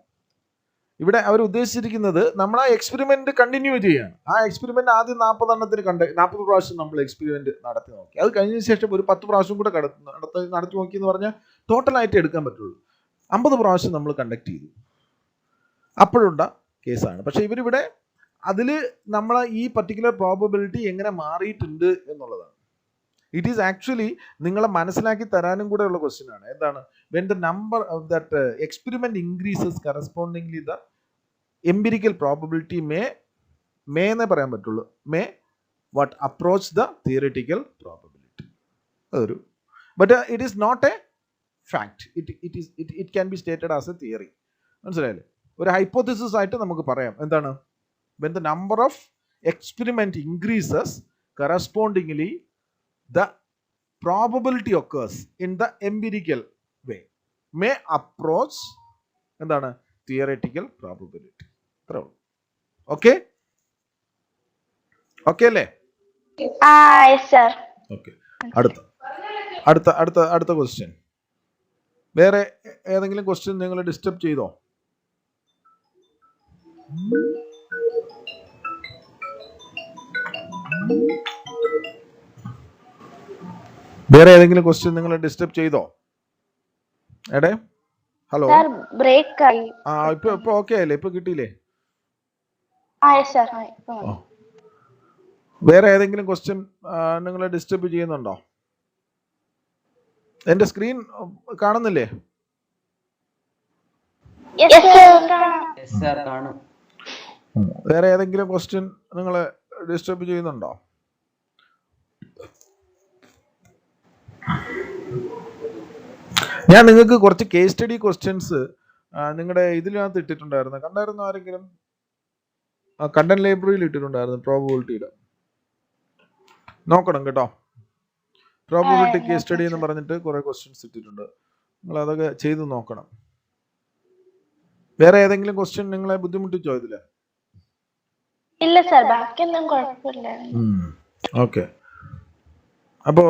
ഇവിടെ അവർ ഉദ്ദേശിച്ചിരിക്കുന്നത് നമ്മൾ ആ എക്സ്പെരിമെന്റ് കണ്ടിന്യൂ ചെയ്യാണ്. ആ എക്സ്പെരിമെന്റ് ആദ്യം 40 എണ്ണത്തിന് 40 പ്രാവശ്യം നമ്മൾ എക്സ്പെരിമെന്റ് നടത്തി നോക്കി. അത് കഴിഞ്ഞ ശേഷം ഒരു 10 പ്രാവശ്യം കൂടെ നടത്തി നോക്കി എന്ന് പറഞ്ഞാൽ ടോട്ടലായിട്ട് എടുക്കാൻ പറ്റുള്ളൂ. 50 പ്രാവശ്യം നമ്മൾ കണ്ടക്ട് ചെയ്തു. അപ്പോഴുണ്ട കേസാണ്. പക്ഷെ ഇവരിവിടെ അതിൽ നമ്മൾ ഈ പർട്ടിക്കുലർ പ്രോബബിലിറ്റി എങ്ങനെ മാറിയിട്ടുണ്ട് എന്നുള്ളതാണ്. ഇറ്റ് ഈസ് ആക്ച്വലി നിങ്ങളെ മനസ്സിലാക്കി തരാനും കൂടെ ഉള്ള ക്വസ്റ്റ്യൻ ആണ്. എന്താണ്? When the number of that experiment increases correspondingly the empirical probability may എന്നേ പറയാൻ പറ്റുള്ളൂ. May what approach the theoretical probability. അതൊരു but it is not a fact. It can be stated as a theory. മനസ്സിലായല്ലേ? ഒരു ഹൈപ്പോത്തിസിസ് ആയിട്ട് നമുക്ക് പറയാം. എന്താണ്? When the number of experiment increases correspondingly the probability occurs in the empirical way may approach എന്താണ്? Theoretical probability. അത്രേ ഉള്ളൂ. ഓക്കെ ഓക്കെ അല്ലേ? ഓക്കെ. അടുത്ത ക്വസ്റ്റ്യൻ. വേറെ ഏതെങ്കിലും ക്വസ്റ്റ്യൻ നിങ്ങൾ ഡിസ്റ്റർബ് ചെയ്തോ? വേറെ ഏതെങ്കിലും ക്വസ്റ്റ്യൻ നിങ്ങൾ ഡിസ്റ്റർബ് ചെയ്തോ? എടേ ഹലോ. ഇപ്പൊ ഓക്കെ അല്ലേ? ഇപ്പൊ കിട്ടിയില്ലേ? വേറെ ഏതെങ്കിലും ക്വസ്റ്റ്യൻ നിങ്ങളെ ഡിസ്റ്റർബ് ചെയ്യുന്നുണ്ടോ? എന്റെ സ്ക്രീൻ കാണുന്നില്ലേ? വേറെ ഏതെങ്കിലും ക്വസ്റ്റ്യൻ നിങ്ങളെ ഡിസ്റ്റർബ് ചെയ്യുന്നുണ്ടോ? ഞാൻ നിങ്ങൾക്ക് കുറച്ച് കേസ് സ്റ്റഡി ക്വസ്റ്റ്യൻസ് നിങ്ങളുടെ ഇതിനകത്ത് ഇട്ടിട്ടുണ്ടായിരുന്നു. കണ്ടായിരുന്നു ആരെങ്കിലും? കണ്ടന്റ് ലൈബ്രറിയിൽ ഇട്ടിട്ടുണ്ടായിരുന്നു. പ്രോബബിലിറ്റിയുടെ നോക്കണം കേട്ടോ. പ്രോബബിലിറ്റി കേസ് സ്റ്റഡി എന്ന് പറഞ്ഞിട്ട് കുറെ ക്വസ്റ്റ്യൻസ് ഇട്ടിട്ടുണ്ട്. നിങ്ങൾ അതൊക്കെ ചെയ്ത് നോക്കണം. വേറെ ഏതെങ്കിലും ക്വസ്റ്റ്യൻ നിങ്ങളെ ബുദ്ധിമുട്ടിച്ചോ ഇതില്? ഇല്ല സർ, ബാക്കിയൊന്നും കുഴപ്പമില്ല. ഓക്കെ. അപ്പോ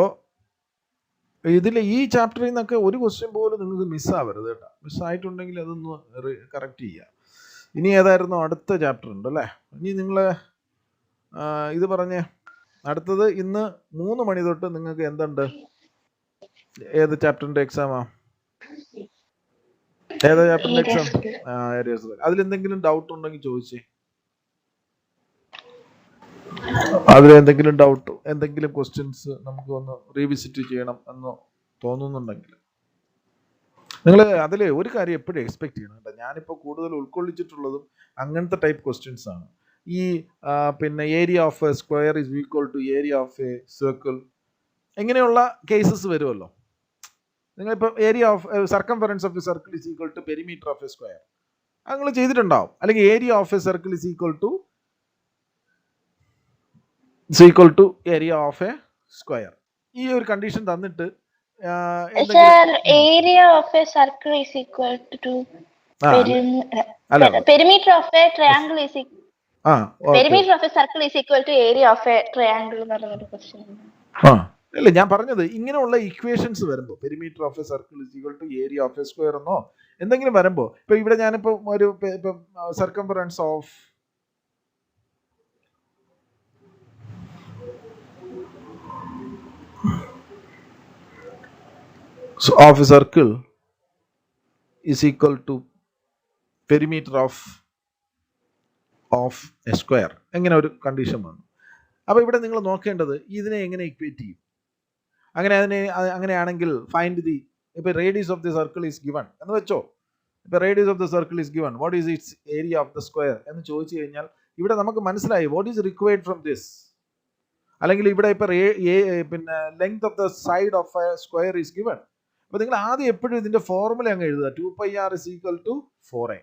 ഇതിൽ ഈ ചാപ്റ്ററിൽ നിന്നൊക്കെ ഒരു ക്വസ്റ്റ്യൻ പോലും നിങ്ങൾക്ക് മിസ്സാവരുത് കേട്ടോ. മിസ്സായിട്ടുണ്ടെങ്കിൽ അതൊന്ന് കറക്റ്റ് ചെയ്യുക. ഇനി ഏതായിരുന്നു അടുത്ത ചാപ്റ്റർ ഉണ്ട് അല്ലേ? ഇനി നിങ്ങൾ ഇത് പറഞ്ഞേ. അടുത്തത് ഇന്ന് 3 മണി തൊട്ട് നിങ്ങൾക്ക് എന്തുണ്ട്? ഏത് ചാപ്റ്ററിന്റെ എക്സാമാ? ഏതാ ചാപ്റ്ററിന്റെ എക്സാം? ഏരിയാസ്. അതിലെന്തെങ്കിലും ഡൗട്ട് ഉണ്ടെങ്കിൽ ചോദിച്ചേ. അതിലെന്തെങ്കിലും ഡൗട്ട്, എന്തെങ്കിലും ക്വസ്റ്റ്യൻസ് നമുക്ക് ഒന്ന് റീവിസിറ്റ് ചെയ്യണം എന്ന് തോന്നുന്നുണ്ടെങ്കിൽ നിങ്ങൾ അതിൽ ഒരു കാര്യം എപ്പോഴും എക്സ്പെക്ട് ചെയ്യണം കേട്ടോ. ഞാനിപ്പോൾ കൂടുതൽ ഉൾക്കൊള്ളിച്ചിട്ടുള്ളതും അങ്ങനത്തെ ടൈപ്പ് ക്വസ്റ്റ്യൻസ് ആണ്. ഈ പിന്നെ area of a square is equal to area of a circle, എങ്ങനെയുള്ള കേസസ് വരുമല്ലോ. നിങ്ങളിപ്പോൾ area of circumference of a circle is equal to perimeter of a square നിങ്ങൾ ചെയ്തിട്ടുണ്ടാവും. അല്ലെങ്കിൽ area of a circle is equal to area of a square. ഈ ഒരു കണ്ടീഷൻ തന്നിട്ട് area of a circle is equal to perimeter of a triangle is perimeter of a circle is equal to area of a triangle എന്ന് പറഞ്ഞൊരു ക്വസ്റ്റ്യൻ. അല്ല, ഞാൻ പറഞ്ഞത് ഇങ്ങനെയുള്ള ഇക്വേഷൻസ് വരുമ്പോൾ perimeter of a circle is equal to area of a square എന്നോ എന്തെങ്കിലും വരുമ്പോൾ, ഇപ്പൊ ഇവിടെ ഞാനിപ്പോ ഒരു circumference of a circle is equal to perimeter of of a square. എങ്ങനെ ഒരു കണ്ടീഷൻ വന്നു. അപ്പോൾ ഇവിടെ നിങ്ങൾ നോക്കേണ്ടത് ഇതിനെ എങ്ങനെ ഇക്വേറ്റ് ചെയ്യും. അങ്ങനെയാണെങ്കിൽ ഫൈൻഡ് ദി, ഇപ്പോൾ radius of the circle is given എന്ന് വെച്ചോ. ഇപ്പോൾ radius of the circle is given, what is it's area of the square എന്ന് ചോദിച്ചു കഴിഞ്ഞാൽ ഇവിടെ നമുക്ക് മനസ്സിലായി what is required from this. അല്ലെങ്കിൽ ഇവിടെ ഇപ്പോൾ പിന്നെ length of the side of a square is given. അപ്പോൾ നിങ്ങൾ ആദ്യം എപ്പോഴും ഇതിന്റെ ഫോർമുല അങ്ങ് എഴുതുക, 2πr = 4a.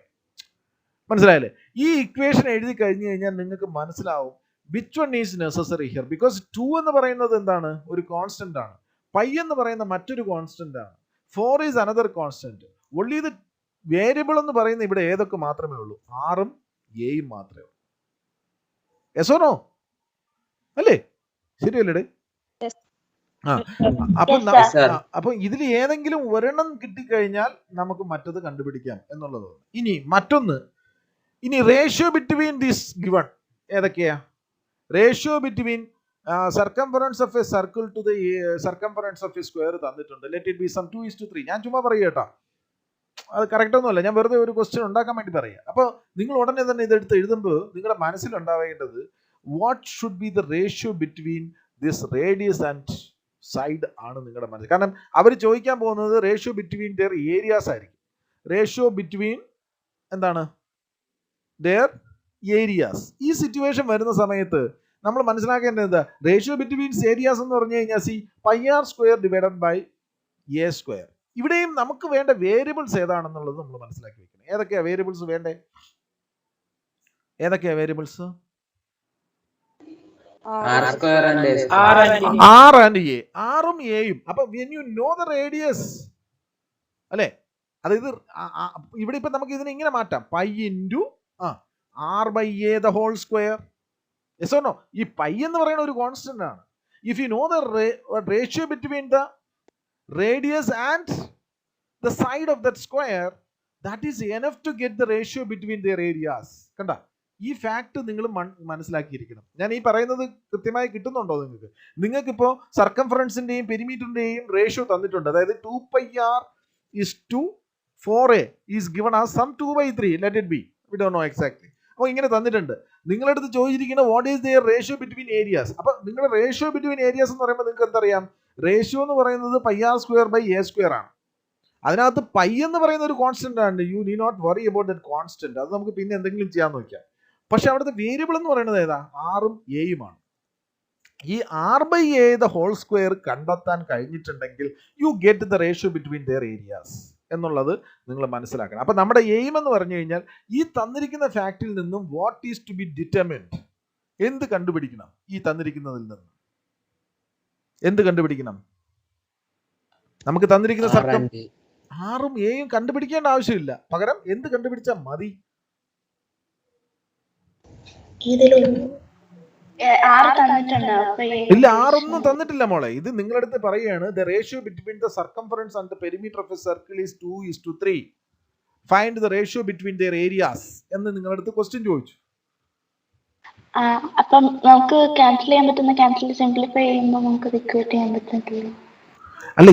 മനസ്സിലായില്ലേ? ഈ ഇക്വേഷൻ എഴുതി കഴിഞ്ഞു കഴിഞ്ഞാൽ നിങ്ങൾക്ക് മനസ്സിലാവും which one is necessary here. Because 2 എന്ന് പറയുന്നത് എന്താണ്? ഒരു കോൺസ്റ്റന്റ് ആണ്. പൈ എന്ന് പറയുന്ന മറ്റൊരു കോൺസ്റ്റന്റ് ആണ്. 4 ഈസ് അനദർ കോൺസ്റ്റന്റ്. ഒള്ളി ഇത് വേരിയബിൾ എന്ന് പറയുന്ന ഇവിടെ ഏതൊക്കെ മാത്രമേ ഉള്ളൂ? ആറും എയും മാത്രമേ ഉള്ളൂ. Yes or no? അല്ലേ? ശരിയല്ലേ? അപ്പൊ ഇതിൽ ഏതെങ്കിലും ഒരെണ്ണം കിട്ടിക്കഴിഞ്ഞാൽ നമുക്ക് മറ്റത് കണ്ടുപിടിക്കാം എന്നുള്ളത്. ഇനി മറ്റൊന്ന്, ഇനി റേഷ്യോ ബിറ്റ്വീൻ ദിസ് ഗിവൺ ഏതൊക്കെയാ? Ratio between circumference of a circle to the circumference of a square തന്നിട്ടുണ്ട്. Let it be some 2:3. ഞാൻ ചുമ്മാ പറയുക കേട്ടോ, അത് കറക്റ്റ് ഒന്നുമല്ല, ഞാൻ വെറുതെ ഒരു ക്വസ്റ്റ്യൻ ഉണ്ടാക്കാൻ വേണ്ടി പറയുക. അപ്പോൾ നിങ്ങൾ ഉടനെ തന്നെ ഇതെടുത്ത് എഴുതുമ്പോൾ നിങ്ങളുടെ മനസ്സിലുണ്ടാവേണ്ടത് what should be the ratio between this radius and side ആണ് നിങ്ങളുടെ മനസ്സിൽ. കാരണം അവർ ചോദിക്കാൻ പോകുന്നത് റേഷ്യോ ബിറ്റ്വീൻ ദെയർ ഏരിയാസ് ആയിരിക്കും. റേഷ്യോ ബിറ്റ്വീൻ എന്താണ്? Their areas. ഈ സിറ്റുവേഷൻ വരുന്ന സമയത്ത് നമ്മൾ മനസ്സിലാക്കേണ്ടത് എന്താ? റേഷ്യോ ബിറ്റ്വീൻ ഏരിയാസ് എന്ന് പറഞ്ഞു കഴിഞ്ഞാൽ πr² ഡിവൈഡഡ് ബൈ a². ഇവിടെയും നമുക്ക് വേണ്ട വേരിയബിൾസ് ഏതാണെന്നുള്ളത് നമ്മൾ മനസ്സിലാക്കി വെക്കണം. ഏതൊക്കെയാ വേരിയബിൾസ് വേണ്ടേ? ഏതൊക്കെയാ വേരിയബിൾസ്? r and a. ആറും എയും. അപ്പൊ when you know the radius, അല്ലെ, അതായത് ഇവിടെ ഇപ്പൊ നമുക്ക് ഇതിനെ ഇങ്ങനെ മാറ്റാം, π × r/a the whole square. Yes or no? ഈ π എന്ന് പറയുന്ന ഒരു കോൺസ്റ്റന്റ് ആണ്. If you know the ratio between the radius and the side of that square, that is enough to get the ratio between their areas. കണ്ട, ഈ ഫാക്ട് നിങ്ങൾ മനസ്സിലാക്കിയിരിക്കണം. ഞാൻ ഈ പറയുന്നത് കൃത്യമായി കിട്ടുന്നുണ്ടോ നിങ്ങൾക്ക്? നിങ്ങൾക്കിപ്പോൾ സർക്കംഫറൻസിന്റെയും പെരിമീറ്ററിന്റെയും റേഷ്യോ തന്നിട്ടുണ്ട്. അതായത് 2πr = 4a is given as some 2/3. Let it be. We don't know exactly. അപ്പോൾ ഇങ്ങനെ തന്നിട്ടുണ്ട്. നിങ്ങളുടെ അടുത്ത് ചോദിച്ചിരിക്കുന്ന what is their ratio between areas. അപ്പൊ നിങ്ങളുടെ റേഷ്യോ ബിറ്റ്വീൻ ഏരിയാസ് എന്ന് പറയുമ്പോൾ നിങ്ങൾക്ക് എന്തറിയാം? റേഷ്യോ എന്ന് പറയുന്നത് πr² ആണ്. അതിനകത്ത് π എന്ന് പറയുന്ന ഒരു കോൺസ്റ്റന്റ് ആണ്. You need not worry about that constant. അത് നമുക്ക് പിന്നെ എന്തെങ്കിലും ചെയ്യാൻ നോക്കാം. പക്ഷെ അവിടുത്തെ വേരിയബിൾ എന്ന് പറയുന്നത് ഏതാ? ആറും എയുമാണ്. ഈ r/a the whole square കണ്ടെത്താൻ കഴിഞ്ഞിട്ടുണ്ടെങ്കിൽ you get the ratio between their areas എന്നുള്ളത് നിങ്ങൾ മനസ്സിലാക്കണം. അപ്പൊ നമ്മുടെ എയിം എന്ന് പറഞ്ഞു കഴിഞ്ഞാൽ ഈ തന്നിരിക്കുന്ന ഫാക്റ്റിൽ നിന്നും what is to be determined, എന്ത് കണ്ടുപിടിക്കണം? ഈ തന്നിരിക്കുന്നതിൽ നിന്ന് എന്ത് കണ്ടുപിടിക്കണം? നമുക്ക് തന്നിരിക്കുന്ന സർക്കം ആറും എയും കണ്ടുപിടിക്കേണ്ട ആവശ്യമില്ല. പകരം എന്ത് കണ്ടുപിടിച്ചാൽ മതി? ഇല്ല, ആറൊന്നും തന്നിട്ടില്ല മോളെ. ഇത് നിങ്ങളുടെ അടുത്ത് പറയുകയാണ് the ratio between the circumference and the perimeter of a circle is 2:3. Find the ratio between their areas എന്ന് നിങ്ങളുടെ അടുത്ത് ക്വസ്റ്റ്യൻ ചോദിച്ചു. അപ്പം നമുക്ക് ക്യാൻസൽ ചെയ്യാൻ പറ്റുന്ന ക്യാൻസൽ സിംപ്ലിഫൈ ചെയ്യുമ്പോൾ നമുക്ക് ഇക്വേറ്റ് ചെയ്യാൻ പറ്റില്ല. അല്ല,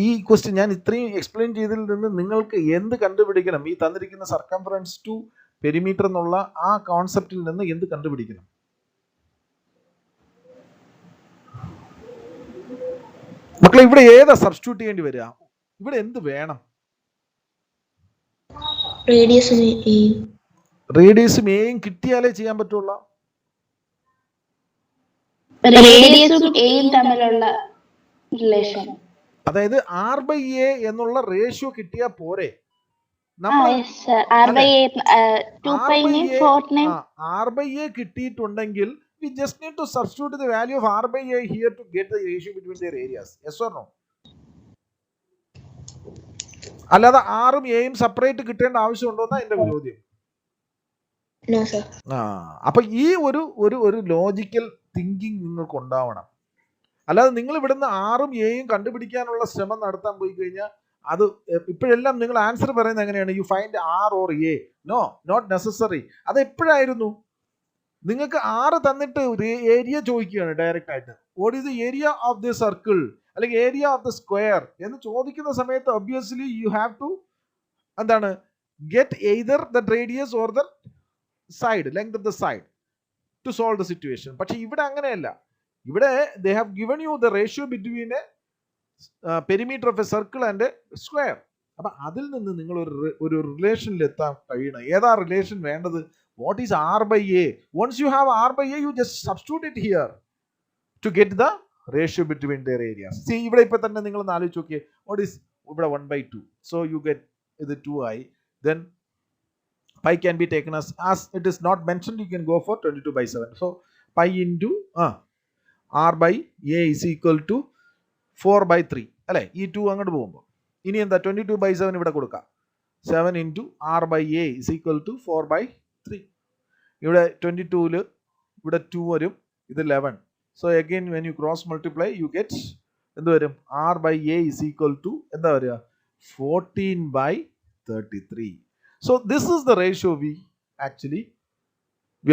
ഈ ക്വസ്റ്റ്യൻ ഞാൻ ഇത്രയും എക്സ്പ്ലെയിൻ ചെയ്തതിൽ നിന്ന് നിങ്ങൾക്ക് എന്ത് കണ്ടുപിടിക്കണം? ഈ തന്നിരിക്കുന്ന സർക്കംഫറൻസ് ടു പെരിമീറ്റർ എന്നുള്ള ആ കോൺസെപ്റ്റിൽ നിന്ന് എന്ത് കണ്ടുപിടിക്കണം? മക്കളെ, ഇവിടെ ഏതാ സബ്സ്റ്റിറ്റ്യൂട്ട് ചെയ്യേണ്ടി വരിക? ഇവിടെ എന്ത് വേണം? റേഡിയസും എയും കിട്ടിയാലേ ചെയ്യാൻ പറ്റുള്ള. അതായത് r/a എന്നുള്ള റേഷ്യോ കിട്ടിയാ പോരെ? r/a കിട്ടിയിട്ടുണ്ടെങ്കിൽ we just need to substitute the value of r/a here to get the ratio between their areas. Yes or no? അല്ലാതെ ആറും എയും സെപ്പറേറ്റ് കിട്ടേണ്ട ആവശ്യമുണ്ടോ എന്നാ എന്റെ ചോദ്യം. അപ്പൊ ഈ ഒരു ലോജിക്കൽ തിങ്കിങ് നിങ്ങൾക്ക് ഉണ്ടാവണം. അല്ലാതെ നിങ്ങൾ ഇവിടുന്ന് ആറും എയും കണ്ടുപിടിക്കാനുള്ള ശ്രമം നടത്താൻ പോയി കഴിഞ്ഞാൽ അത് ഇപ്പോഴെല്ലാം നിങ്ങൾ ആൻസർ പറയുന്നത് എങ്ങനെയാണ്? You find R or A. No, not necessary. അത് എപ്പോഴായിരുന്നു? നിങ്ങൾക്ക് 6 തന്നിട്ട് ഏരിയ ചോദിക്കുകയാണ് ഡയറക്റ്റ് ആയിട്ട്. What is the area of the circle അല്ലെങ്കിൽ ഏരിയ ഓഫ് ദ സ്ക്വയർ എന്ന് ചോദിക്കുന്ന സമയത്ത് ഒബ്വിയസ്ലി യു ഹാവ് ടു എന്താണ്? Get either the radius or the side, length of the side to solve the situation. പക്ഷെ ഇവിടെ അങ്ങനെയല്ല. ഇവിടെ they have given you the ratio between a perimeter of a circle and A square. അപ്പൊ അതിൽ നിന്ന് നിങ്ങൾ ഒരു റിലേഷനിൽ എത്താൻ കഴിയണം. ഏതാ റിലേഷൻ വേണ്ടത്? What is R by A? Once you have R by A, you just substitute it here to get the ratio between their areas. See ഇവിടെ ഇപ്പൊ തന്നെ നിങ്ങൾ ഒന്ന് ആലോചിച്ച് നോക്കിയേ. വാട്ട് ഈസ് ഇവിടെ 1/2? സോ യു ഗെറ്റ് ഇത് 2i. then pi can be taken as it is not mentioned, you can go for 22/7. so pi into r by a is equal to 4/3 അല്ലേ? ഈ 2 അങ്ങോട്ട് പോകുമ്പോൾ ഇനി എന്താ 22/7 ഇവിടെ കൊടുക്കാം. 7 into r by a is equal to 4/3. ഇവിടെ 22ൽ ഇവിടെ 2 വരും, ഇത് 11. so again when you cross multiply you get എന്ത് വരും? r by a is equal to എന്താ വരിക? 14/33. so this is the ratio we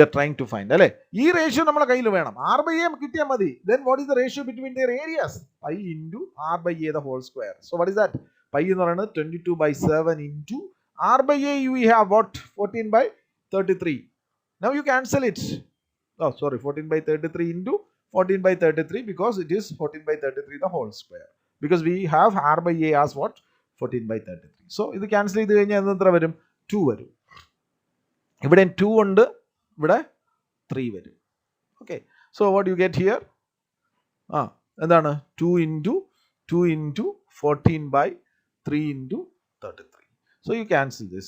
are trying to find അല്ലേ? ഈ റേഷ്യോ നമ്മുടെ കയ്യിൽ വേണം. r by a കിട്ടിയാൽ മതി. then what is the ratio between their areas? pi into r by a the whole square. so what is that? pi എന്ന് പറയുന്നത് 22/7 into r by a we have what? 14/33. now you cancel it. 14/33 into 14/33 because it is 14/33 the whole square, because we have r by a as what? 14/33. so ഇത് ക്യാൻസൽ ചെയ്ത് കഴിഞ്ഞാൽ എത്ര വരും? 2 വരും. ഇവിടെ 2 ഉണ്ട്, ഇവിടെ 3 വരും. Okay, so what you get here? എന്താണ്? 2 into 14/3 into 33. so you cancel this.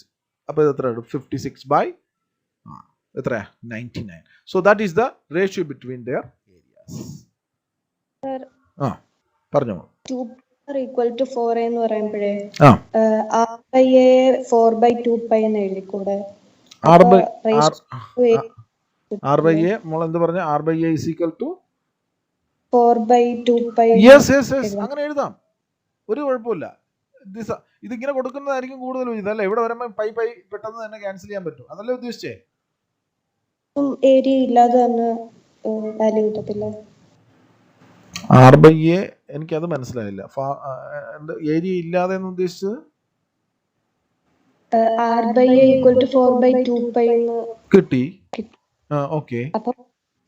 അപ്പോൾ ഇത് എത്ര? 56/99. so that is the ratio between their areas. പറഞ്ഞോ. 2 equal to 4 എന്ന് പറയുമ്പോഴേ r by a 4/2π എന്ന് എഴുതിക്കൂടെ? r by a മോൾ എന്ത് പറഞ്ഞ? r by a is equal to 4/2π. yes അങ്ങനെ എഴുതാം, ഒരു കുഴപ്പമില്ല. ഇതിങ്ങനെ കൊടുക്കുന്നതായിരിക്കും കൂടുതൽ ഇതല്ലേ? ഇവിടെ വരുമ്പോൾ പൈ പെട്ടെന്ന് തന്നെ ക്യാൻസൽ ചെയ്യാൻ പറ്റും, അതല്ലേ ഉദ്ദേശിച്ചേ? ഏരിയ ഇല്ലാതെ തന്നെ വാല്യൂ കിട്ടത്തില്ല. r by a എനിക്കത് മനസ്സിലായില്ല. ഏരിയ ഇല്ലാതെ എന്ന് ഉദ്ദേശിച്ചത് r by a equal to 4/2π എന്ന് കിട്ടി. ഓക്കെ, അപ്പൊ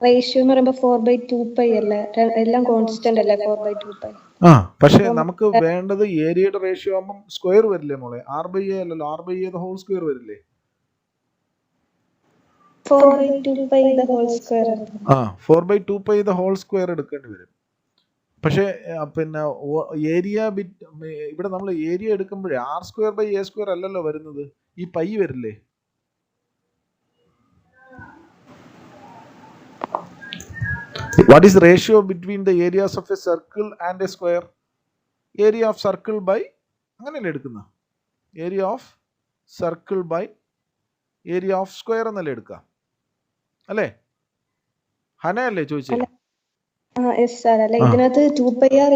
റേഷ്യോ എന്ന് പറയുമ്പോൾ 4/2π അല്ലേ? എല്ലാം കോൺസ്റ്റന്റ് അല്ലേ? 4/2π. പക്ഷെ നമുക്ക് വേണ്ടത് ഏരിയയുടെ റേഷ്യോ ആകുമ്പോൾ സ്ക്വയർ വരില്ലേ മോളെ? r by a അല്ലല്ലോ, r by a the whole square വരില്ലേ? 4/2π the whole square. 4/2π the whole square എടുക്കേണ്ടി വരും. പക്ഷേ പിന്നെ ഏരിയ ഇവിടെ നമ്മൾ ഏരിയ എടുക്കുമ്പോഴേ r²/a² അല്ലല്ലോ വരുന്നത്, ഈ പൈ വരില്ലേ? What is the ratio between the areas of a circle and a square? Area of circle by അങ്ങനെയല്ലേ എടുക്കുന്ന? Area of circle by area of square എന്നല്ലേ എടുക്കുക അല്ലേ? ഹനയല്ലേ ചോദിച്ചേ? ഇതിനകത്ത് 2πr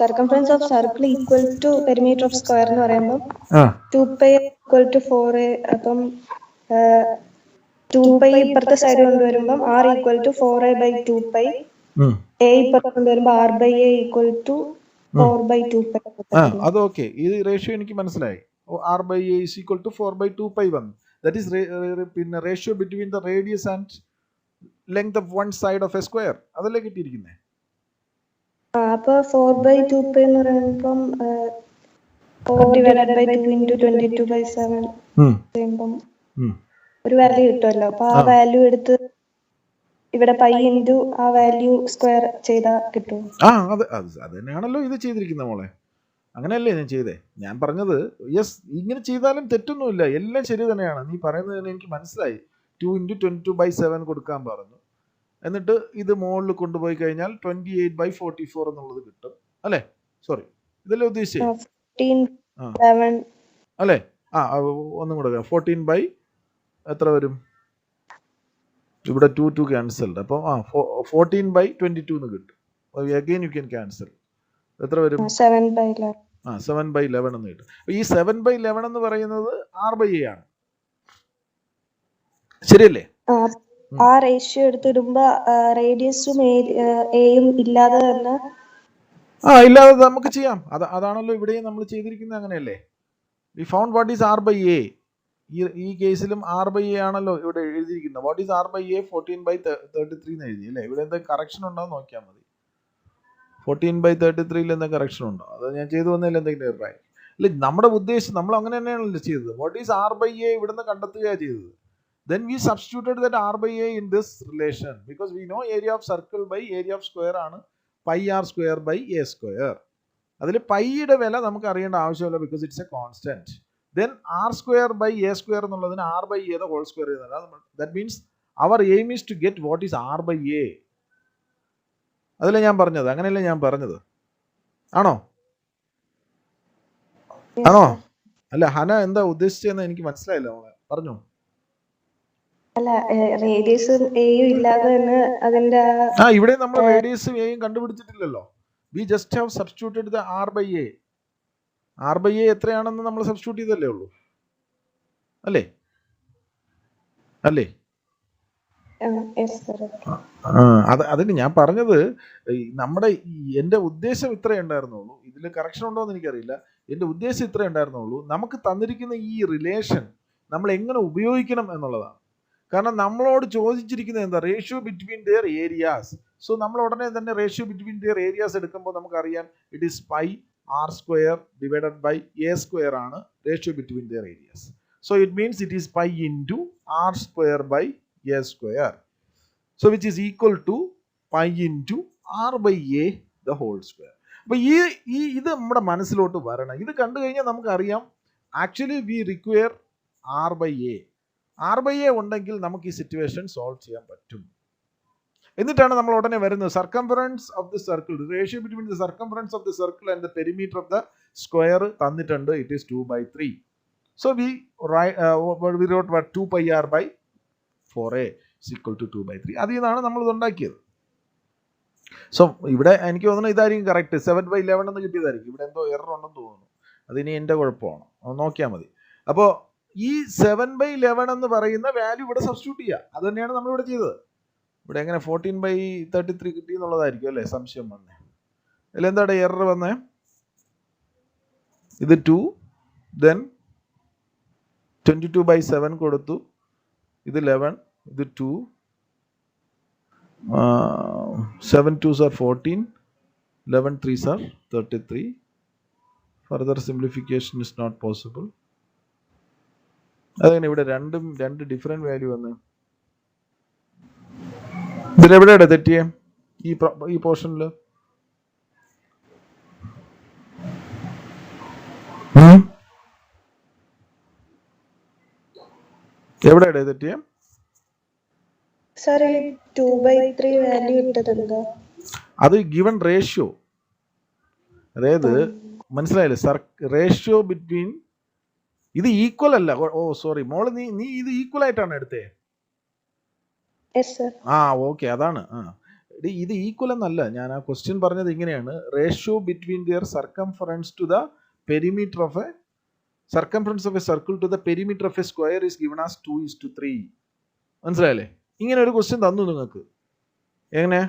circumference of circle equal to perimeter of square എന്ന് പറയുമ്പോൾ 2πr ഈക്വൽ ടു 4a. അപ്പം 2π ഇപ്പുറത്തെ സൈഡ് കൊണ്ടുവരുമ്പോൾ r equal to 4a/2π. a ഇപ്പുറത്ത് കൊണ്ടുവരുമ്പോൾ r by a equal to 4/2π. അത് ഓക്കെ, ഈ റേഷ്യോ എനിക്ക് മനസ്സിലായി. r by a is equal to 4/2π വന്നു. ദാറ്റ് ഈസ് പിന്നെ ratio between the radius and length of one side of a square, അതല്ലേ കിട്ടിയിരിക്കുന്നത്? അപ്പൊ 4/2π എന്ന് പറയുമ്പോൾ 4/2 into 22/7 ചെയ്യുമ്പോൾ ഒരു വാല്യൂ കിട്ടുമല്ലോ. അപ്പൊ ആ വാല്യൂ എടുത്ത് ഇവിടെ പൈ ഇൻറ്റു ആ വാല്യൂ സ്ക്വയർ ചെയ്താൽ കിട്ടും. അത് തന്നെയാണല്ലോ ഇത് ചെയ്തിരിക്കുന്നത് മോളെ, അങ്ങനെയല്ലേ ഞാൻ ചെയ്തേ? ഞാൻ പറഞ്ഞത് യെസ്, ഇങ്ങനെ ചെയ്താലും തെറ്റൊന്നുമില്ല, എല്ലാം ശരി തന്നെയാണ്. നീ പറയുന്നത് തന്നെ എനിക്ക് മനസ്സിലായി. 2 into 22/7 കൊടുക്കാൻ പറഞ്ഞു, എന്നിട്ട് ഇത് മുകളിൽ കൊണ്ടുപോയി കഴിഞ്ഞാൽ 28/44 എന്നുള്ളത് കിട്ടും അല്ലേ? സോറി, ഇതല്ലേ ഉദ്ദേശിച്ചത് അല്ലേ? ഒന്നും കൂടെ 14 എത്ര വരും? ഇവിടെ 2 ക്യാൻസൽഡ്, അപ്പം 14/22 എന്ന് കിട്ടും. Again you can cancel. എത്ര വരും? 7/11 എന്ന് കിട്ടും. ഈ 7/11 എന്ന് പറയുന്നത് r by a ആണ്, ശരിയല്ലേ? ആ റേഷ്യോ എടുത്തിടുമ്പോ റേഡിയസും എയും ഇല്ലാതെ തന്നെ ഇല്ലാതെ നമുക്ക് ചെയ്യാം. അതാണല്ലോ ഇവിടെയും നമ്മൾ ചെയ്തിരിക്കുന്നത്, അങ്ങനെയല്ലേ? V found what is r by a. ഈ കേസിലും R/A ആണല്ലോ ഇവിടെ എഴുതിയിരിക്കുന്നത്. What is R/A? 14/33 എന്ന് എഴുതി അല്ലേ? ഇവിടെ എന്തെങ്കിലും കറക്ഷൻ ഉണ്ടോ എന്ന് നോക്കിയാൽ മതി. 14/33 എന്തെങ്കിലും കറക്ഷൻ ഉണ്ടോ? അത് ഞാൻ ചെയ്തു വന്നതിൽ എന്തെങ്കിലും എററായി? അല്ല, നമ്മുടെ ഉദ്ദേശം നമ്മൾ അങ്ങനെ തന്നെയാണല്ലോ ചെയ്തത്. വാട്ട് ഈസ് R/A ഇവിടുന്ന് കണ്ടെത്തുകയാണ് ചെയ്തത്. Then we substituted that R/A in this relation because we know area of circle by area of square ആണ് pi r square by a square. അതിൽ പൈയുടെ വില നമുക്ക് അറിയേണ്ട ആവശ്യമില്ല because it's a constant. Then r square by a square എന്നുള്ളതിന് r/a the whole square എഴുതണം. That means our aim is to get what is R/A. അതല്ലേ ഞാൻ പറഞ്ഞത്? അങ്ങനെയല്ലേ ഞാൻ പറഞ്ഞത്? ആണോ? ആണോ? അല്ല, ഹന എന്താ ഉദ്ദേശിച്ചതെന്ന് എനിക്ക് മനസ്സിലായില്ല. മോളെ പറഞ്ഞോ. അല്ല, റേഡിയസും എയും ഇല്ലാതെ തന്നെ അതിന്റെ ഇവിടെ നമ്മൾ റേഡിയസും എയും കണ്ടുപിടിച്ചിട്ടില്ലല്ലോ. We just have substituted the R/A. R/A എത്രയാണെന്ന് നമ്മൾ സബ്സ്റ്റിറ്റ്യൂട്ട് ചെയ്തല്ലേ ഉള്ളൂ, അല്ലേ? അല്ലേ? അതിന് ഞാൻ പറഞ്ഞത് നമ്മുടെ എൻ്റെ ഉദ്ദേശം ഇത്രേ ഉണ്ടായിരുന്നുള്ളൂ. ഇതിൽ കറക്ഷൻ ഉണ്ടോ എന്ന് എനിക്കറിയില്ല. എൻ്റെ ഉദ്ദേശം ഇത്രേ ഉണ്ടായിരുന്നുള്ളൂ. നമുക്ക് തന്നിരിക്കുന്ന ഈ റിലേഷൻ നമ്മൾ എങ്ങനെ ഉപയോഗിക്കണം എന്നുള്ളതാണ്. കാരണം നമ്മളോട് ചോദിച്ചിരിക്കുന്നത് എന്താ? Ratio between their areas. So നമ്മൾ ഉടനെ തന്നെ റേഷ്യോ ബിറ്റ്വീൻ ദിയർ ഏരിയാസ് എടുക്കുമ്പോൾ നമുക്കറിയാം it is pi r square divided by a square ആണ് ratio between their areas. So it means it is pi into r square by a square. So which is equal to pi into r/a the whole square. അപ്പോൾ ഇത് നമ്മുടെ മനസ്സിലോട്ട് വരണം. ഇത് കണ്ടു കഴിഞ്ഞാൽ നമുക്കറിയാം actually we require R/A. R/A ഉണ്ടെങ്കിൽ നമുക്ക് ഈ സിറ്റുവേഷൻ സോൾവ് ചെയ്യാൻ പറ്റും. എന്നിട്ടാണ് നമ്മൾ ഉടനെ വരുന്നത് circumference of the circle, ratio between the circumference of the circle and the perimeter of the square തന്നിട്ടുണ്ട്. It is 2/3. So we wrote what 2 pi r by 4a is equal to 2/3. അതിൽ നിന്നാണ് നമ്മൾ ഇത് ഉണ്ടാക്കിയത്. സോ ഇവിടെ എനിക്ക് തോന്നുന്നു ഇതായിരിക്കും കറക്റ്റ്. 7/11 എന്ന് കിട്ടിയതായിരിക്കും. ഇവിടെ എന്തോ എറർ ഉണ്ടെന്ന് തോന്നുന്നു. അതിനി എൻ്റെ കുഴപ്പമാണ്, നോക്കിയാൽ മതി. അപ്പോൾ ഈ 7/11 എന്ന് പറയുന്ന വാല്യൂ ഇവിടെ സബ്സ്റ്റിറ്റ്യൂട്ട് ചെയ്യുക. അത് തന്നെയാണ് നമ്മളിവിടെ ചെയ്തത്. ഇവിടെ എങ്ങനെ 14/33 കിട്ടി എന്നുള്ളതായിരിക്കും അല്ലേ സംശയം വന്നേ? അതിൽ എന്താണ് എറർ വന്നേ? ഇത് 2, ദെൻ 22/7 കൊടുത്തു. ഇത് 11, ഇത് 2, 7 2s are 14, 11 3s are 33. Further simplification is not possible. അതങ്ങനെ ഇവിടെ രണ്ട് ഡിഫറെന്റ് വാല്യൂ വന്ന് ഇതിലെവിടെയാണ് തെറ്റിയേ? ഈ പോർഷനിൽ എവിടെയാണ് തെറ്റിയേ? Sir 2/3 value ഇട്ടതെന്താ? അത് ഗിവൺ റേഷ്യോ, അതായത് മനസ്സിലായില്ലേ? റേഷ്യോ ബിറ്റ്വീൻ ഇത് ഈക്വൽ അല്ല. ഓ സോറി മോള്, നീ ഇത് ഈക്വൽ ആയിട്ടാണ് എടുത്തേ? ഓക്കെ, അതാണ്. ഇത് ഈക്വൽ എന്നല്ല, ഞാൻ ആ ക്വസ്റ്റ്യൻ പറഞ്ഞത് ഇങ്ങനെയാണ്. Ratio between their circumference to the perimeter of a circumference of a circle to the perimeter of a square is given as 2:3. മനസ്സിലായല്ലേ? ഇങ്ങനെ ഒരു ക്വസ്റ്റ്യൻ തന്നു നിങ്ങൾക്ക്. എങ്ങനെ?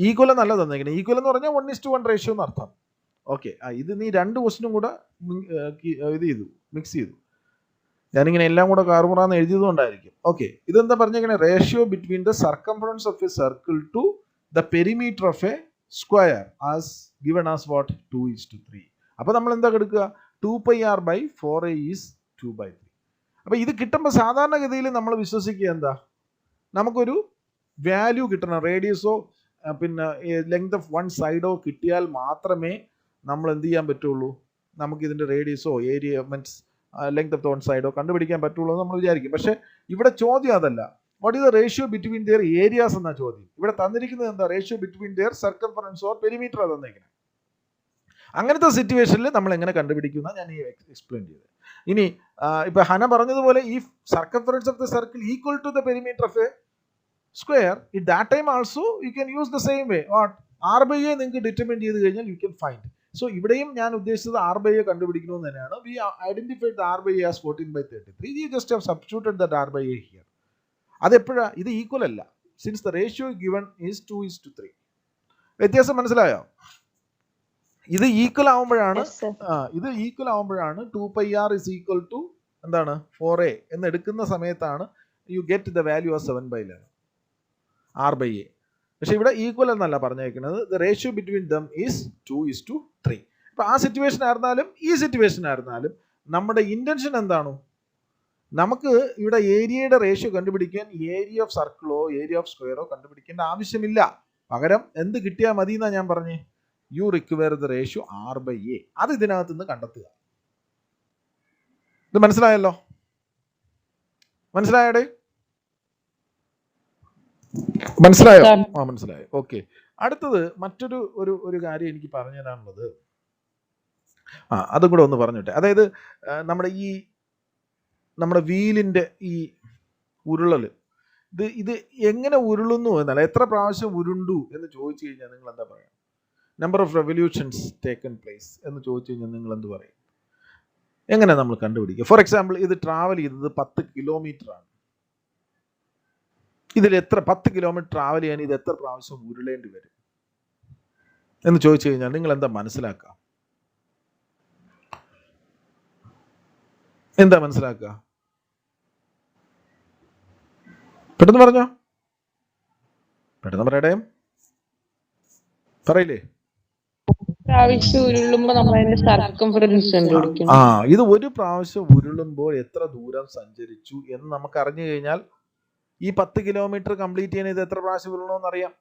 ഈക്വൽ എന്നല്ല തന്നേക്കുന്നത്. ഈക്വൽ എന്ന് പറഞ്ഞാൽ 1:1 റേഷ്യോ എന്ന് അർത്ഥം. ഓക്കെ, ഇത് നീ രണ്ട് ക്വസ്റ്റ്യനും കൂടെ ഇത് ചെയ്തു, മിക്സ് ചെയ്തു. ഞാനിങ്ങനെ എല്ലാം കൂടെ കാർമുറാന്ന് എഴുതിയതുകൊണ്ടായിരിക്കും. ഓക്കെ, ഇതെന്താ പറഞ്ഞേക്കണേ? Ratio between the circumference of a circle to the perimeter of a square as given as what 2:3. അപ്പോൾ നമ്മൾ എന്താ എടുക്കുക? 2 pi r by 4a is 2/3. അപ്പോൾ ഇത് കിട്ടുമ്പോൾ സാധാരണഗതിയിൽ നമ്മൾ വിശ്വസിക്കുക എന്താ? നമുക്കൊരു വാല്യൂ കിട്ടണം. റേഡിയസോ പിന്നെ ലെങ്ത് ഓഫ് വൺ സൈഡോ കിട്ടിയാൽ മാത്രമേ നമ്മൾ എന്ത് ചെയ്യാൻ പറ്റുള്ളൂ? നമുക്ക് ഇതിൻ്റെ റേഡിയസോ area means length of one സൈഡോ കണ്ടുപിടിക്കാൻ പറ്റുള്ളൂ എന്ന് നമ്മൾ വിചാരിക്കും. പക്ഷേ ഇവിടെ ചോദ്യം അതല്ല. What is the ratio between their areas എന്ന ചോദ്യം. ഇവിടെ തന്നിരിക്കുന്നത് എന്താ? Ratio between their circumference or perimeter തന്നിരിക്കുന്നത്. അങ്ങനത്തെ സിറ്റുവേഷനിൽ നമ്മൾ എങ്ങനെ കണ്ടുപിടിക്കുന്ന ഞാൻ ഈ എക്സ്പ്ലെയിൻ ചെയ്തത്. ഇനി ഇപ്പൊ ഹന പറഞ്ഞതുപോലെ ഈ circumference of the circle equal to the perimeter of a square, it that time also you can use the same way. What R/A നിങ്ങൾക്ക് ഡിറ്റർമിൻ ചെയ്ത് കഴിഞ്ഞാൽ യു ക്യാൻ ഫൈൻഡ്. സോ ഇവിടെയും ഞാൻ ഉദ്ദേശിച്ചത് R/A കണ്ടുപിടിക്കണമെന്ന് തന്നെയാണ്. We identified the R/A as 14/33. You just have substituted that R/A here. അതെപ്പോഴാണ്? ഇത് ഈക്വൽ അല്ല. Since the ratio given is 2:3. വ്യത്യാസം മനസ്സിലായോ? ഇത് equal ആവുമ്പോഴാണ് 2 pi r is equal to എന്താണ് 4a എന്ന് എടുക്കുന്ന സമയത്താണ് U get the value of 7/11 r/a. പക്ഷെ ഇവിടെ ഈക്വൽ എന്നല്ല പറഞ്ഞേക്കുന്നത്, the ratio between them is 2:3. അപ്പൊ ആ സിറ്റുവേഷൻ ആയിരുന്നാലും ഈ സിറ്റുവേഷൻ ആയിരുന്നാലും നമ്മുടെ ഇന്റൻഷൻ എന്താണ്? നമുക്ക് ഇവിടെ ഏരിയയുടെ റേഷ്യോ കണ്ടുപിടിക്കാൻ ഏരിയ ഓഫ് സർക്കിളോ ഏരിയ ഓഫ് സ്ക്വയറോ കണ്ടുപിടിക്കേണ്ട ആവശ്യമില്ല. പകരം എന്ത് കിട്ടിയാൽ മതി എന്നാ ഞാൻ പറഞ്ഞേ, you require the ratio r/a. അത് ഇതിനകത്ത് നിന്ന് കണ്ടെത്തുക. ഇത് മനസ്സിലായല്ലോ? മനസ്സിലായടേ? മനസ്സിലായോ? ആ, മനസ്സിലായോ. ഓക്കെ. അടുത്തത് മറ്റൊരു ഒരു കാര്യം എനിക്ക് പറഞ്ഞു തരാനുള്ളത്, അതും കൂടെ ഒന്ന് പറഞ്ഞിട്ടെ. അതായത് നമ്മുടെ വീലിന്റെ ഈ ഉരുളൽ, ഇത് എങ്ങനെ ഉരുളുന്നു എന്നല്ല, എത്ര പ്രാവശ്യം ഉരുണ്ടു എന്ന് ചോദിച്ചു കഴിഞ്ഞാൽ നിങ്ങൾ എന്താ പറയുക? Number of revolutions taken place എന്ന് ചോദിച്ചു കഴിഞ്ഞാൽ നിങ്ങൾ എന്ത് പറയും? എങ്ങനെ നമ്മൾ കണ്ടുപിടിക്കുക? ഫോർ എക്സാമ്പിൾ, ഇത് ട്രാവൽ ചെയ്തത് 10 കിലോമീറ്റർ ആണ്. ഇതിൽ 10 കിലോമീറ്റർ ട്രാവൽ ചെയ്യാൻ ഇത് എത്ര പ്രാവശ്യം ഉരുളേണ്ടി വരും എന്ന് ചോദിച്ചു കഴിഞ്ഞാൽ നിങ്ങൾ എന്താ മനസ്സിലാക്കുക? എന്താ മനസ്സിലാക്കുക? പെട്ടെന്ന് പറഞ്ഞോ, പെട്ടെന്ന് പറയടേ. പറയില്ലേ? ഇത് ഒരു പ്രാവശ്യം ഉരുളുമ്പോൾ എത്ര ദൂരം സഞ്ചരിച്ചു എന്ന് നമുക്ക് അറിഞ്ഞു കഴിഞ്ഞാൽ ഈ 10 കിലോമീറ്റർ കംപ്ലീറ്റ് ചെയ്യാൻ ഇത് എത്ര പ്രാവശ്യം ഉരുളണമെന്ന് അറിയാം.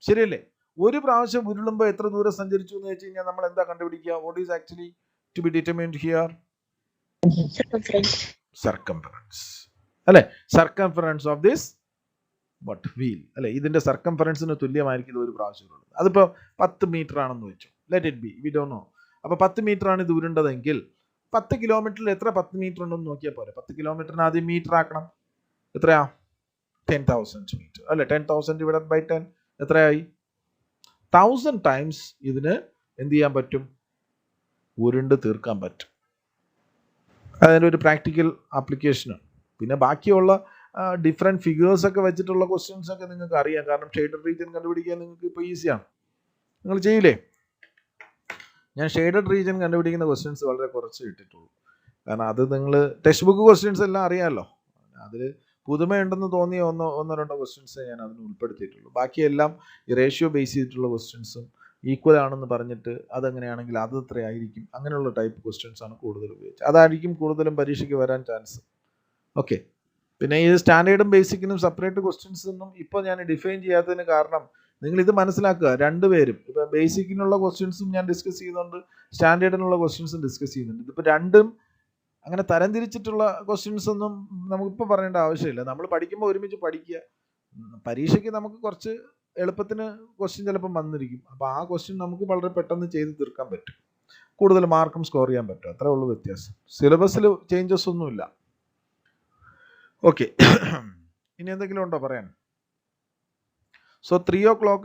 ശരിയല്ലേ? ഒരു പ്രാവശ്യം ഉരുളുമ്പോൾ എത്ര ദൂരം സഞ്ചരിച്ചു എന്ന് വെച്ച് കഴിഞ്ഞാൽ നമ്മൾ എന്താ കണ്ടുപിടിക്കുക? What is actually to be determined here? Circumference അല്ലെ? സർക്കംഫറൻസ് ഓഫ് ദിസ് വീൽ അല്ലെ? ഇതിന്റെ സർക്കംഫറൻസിന് തുല്യമായിരിക്കും ഇത് ഒരു പ്രാവശ്യം ഉരുളുന്നത്. അതിപ്പോ 10 മീറ്റർ ആണെന്ന് വെച്ചു, let it B, we don't know. അപ്പൊ 10 മീറ്റർ ആണ് ഇത് ഉരുണ്ടതെങ്കിൽ 10 കിലോമീറ്ററിൽ എത്ര 10 മീറ്റർ ഉണ്ടെന്ന് നോക്കിയാൽ പോരെ. 10 കിലോമീറ്ററിന് ആദ്യം മീറ്റർ ആക്കണം. എത്രയാ? 10,000 മീറ്റർ അല്ലെ? 10,000 ഡിവൈഡഡ് ബൈ 10 എത്രയായി? 1000 ടൈംസ് ഇതിന് എന്ത് ചെയ്യാൻ പറ്റും? ഉരുണ്ട് തീർക്കാൻ പറ്റും. അതിൻ്റെ ഒരു പ്രാക്ടിക്കൽ ആപ്ലിക്കേഷനാണ്. പിന്നെ ബാക്കിയുള്ള ഡിഫറെൻറ്റ് ഫിഗേഴ്സ് ഒക്കെ വെച്ചിട്ടുള്ള ക്വസ്റ്റ്യൻസ് ഒക്കെ നിങ്ങൾക്ക് അറിയാം. കാരണം ഷെയ്ഡഡ് റീജിയൻ കണ്ടുപിടിക്കാൻ നിങ്ങൾക്ക് ഇപ്പോൾ ഈസിയാണ്. നിങ്ങൾ ചെയ്യില്ലേ? ഞാൻ ഷെയ്ഡഡ് റീജിയൻ കണ്ടുപിടിക്കുന്ന ക്വസ്റ്റ്യൻസ് വളരെ കുറച്ച് ഇട്ടിട്ടുള്ളൂ. കാരണം അത് നിങ്ങൾ ടെക്സ്റ്റ് ബുക്ക് ക്വസ്റ്റ്യൻസ് എല്ലാം അറിയാമല്ലോ. അതിൽ പുതുമയുണ്ടെന്ന് തോന്നിയ ഒന്നോ രണ്ടോ ക്വസ്റ്റ്യൻസ് ഞാൻ അതിന് ഉൾപ്പെടുത്തിയിട്ടുള്ളൂ. ബാക്കിയെല്ലാം ഈ റേഷ്യോ ബേസ് ചെയ്തിട്ടുള്ള ക്വസ്റ്റ്യൻസും ഈക്വൽ ആണെന്ന് പറഞ്ഞിട്ട് അതെങ്ങനെയാണെങ്കിൽ അത് എത്രയായിരിക്കും, അങ്ങനെയുള്ള ടൈപ്പ് ക്വസ്റ്റ്യൻസ് ആണ് കൂടുതൽ ഉപയോഗിച്ചത്. അതായിരിക്കും കൂടുതലും പരീക്ഷയ്ക്ക് വരാൻ ചാൻസ്. ഓക്കെ. പിന്നെ ഈ സ്റ്റാൻഡേർഡും ബേസിക്കിനും സെപ്പറേറ്റ് ക്വസ്റ്റ്യൻസ് ഒന്നും ഇപ്പോൾ ഞാൻ ഡിഫൈൻ ചെയ്യാത്തതിന് കാരണം നിങ്ങൾ ഇത് മനസ്സിലാക്കുക. രണ്ടുപേരും ഇപ്പോൾ ബേസിക്കിനുള്ള ക്വസ്റ്റ്യൻസും ഞാൻ ഡിസ്കസ് ചെയ്യുന്നുണ്ട്, സ്റ്റാൻഡേർഡിനുള്ള ക്വസ്റ്റ്യൻസും ഡിസ്കസ് ചെയ്യുന്നുണ്ട്. ഇതിപ്പോൾ രണ്ടും അങ്ങനെ തരംതിരിച്ചിട്ടുള്ള ക്വസ്റ്റ്യൻസ് ഒന്നും നമുക്കിപ്പോൾ പറയേണ്ട ആവശ്യമില്ല. നമ്മൾ പഠിക്കുമ്പോൾ ഒരുമിച്ച് പഠിക്കുക. പരീക്ഷയ്ക്ക് നമുക്ക് കുറച്ച് എളുപ്പത്തിന് ക്വസ്റ്റ്യൻ ചിലപ്പം വന്നിരിക്കും. അപ്പോൾ ആ ക്വസ്റ്റ്യൻ നമുക്ക് വളരെ പെട്ടെന്ന് ചെയ്ത് തീർക്കാൻ പറ്റും, കൂടുതൽ മാർക്കും സ്കോർ ചെയ്യാൻ പറ്റും. അത്രേ ഉള്ളൂ വ്യത്യാസം. സിലബസിൽ ചേഞ്ചസ് ഒന്നുമില്ല. ഓക്കെ. ഇനി എന്തെങ്കിലും ഉണ്ടോ പറയാൻ? So 3 o'clock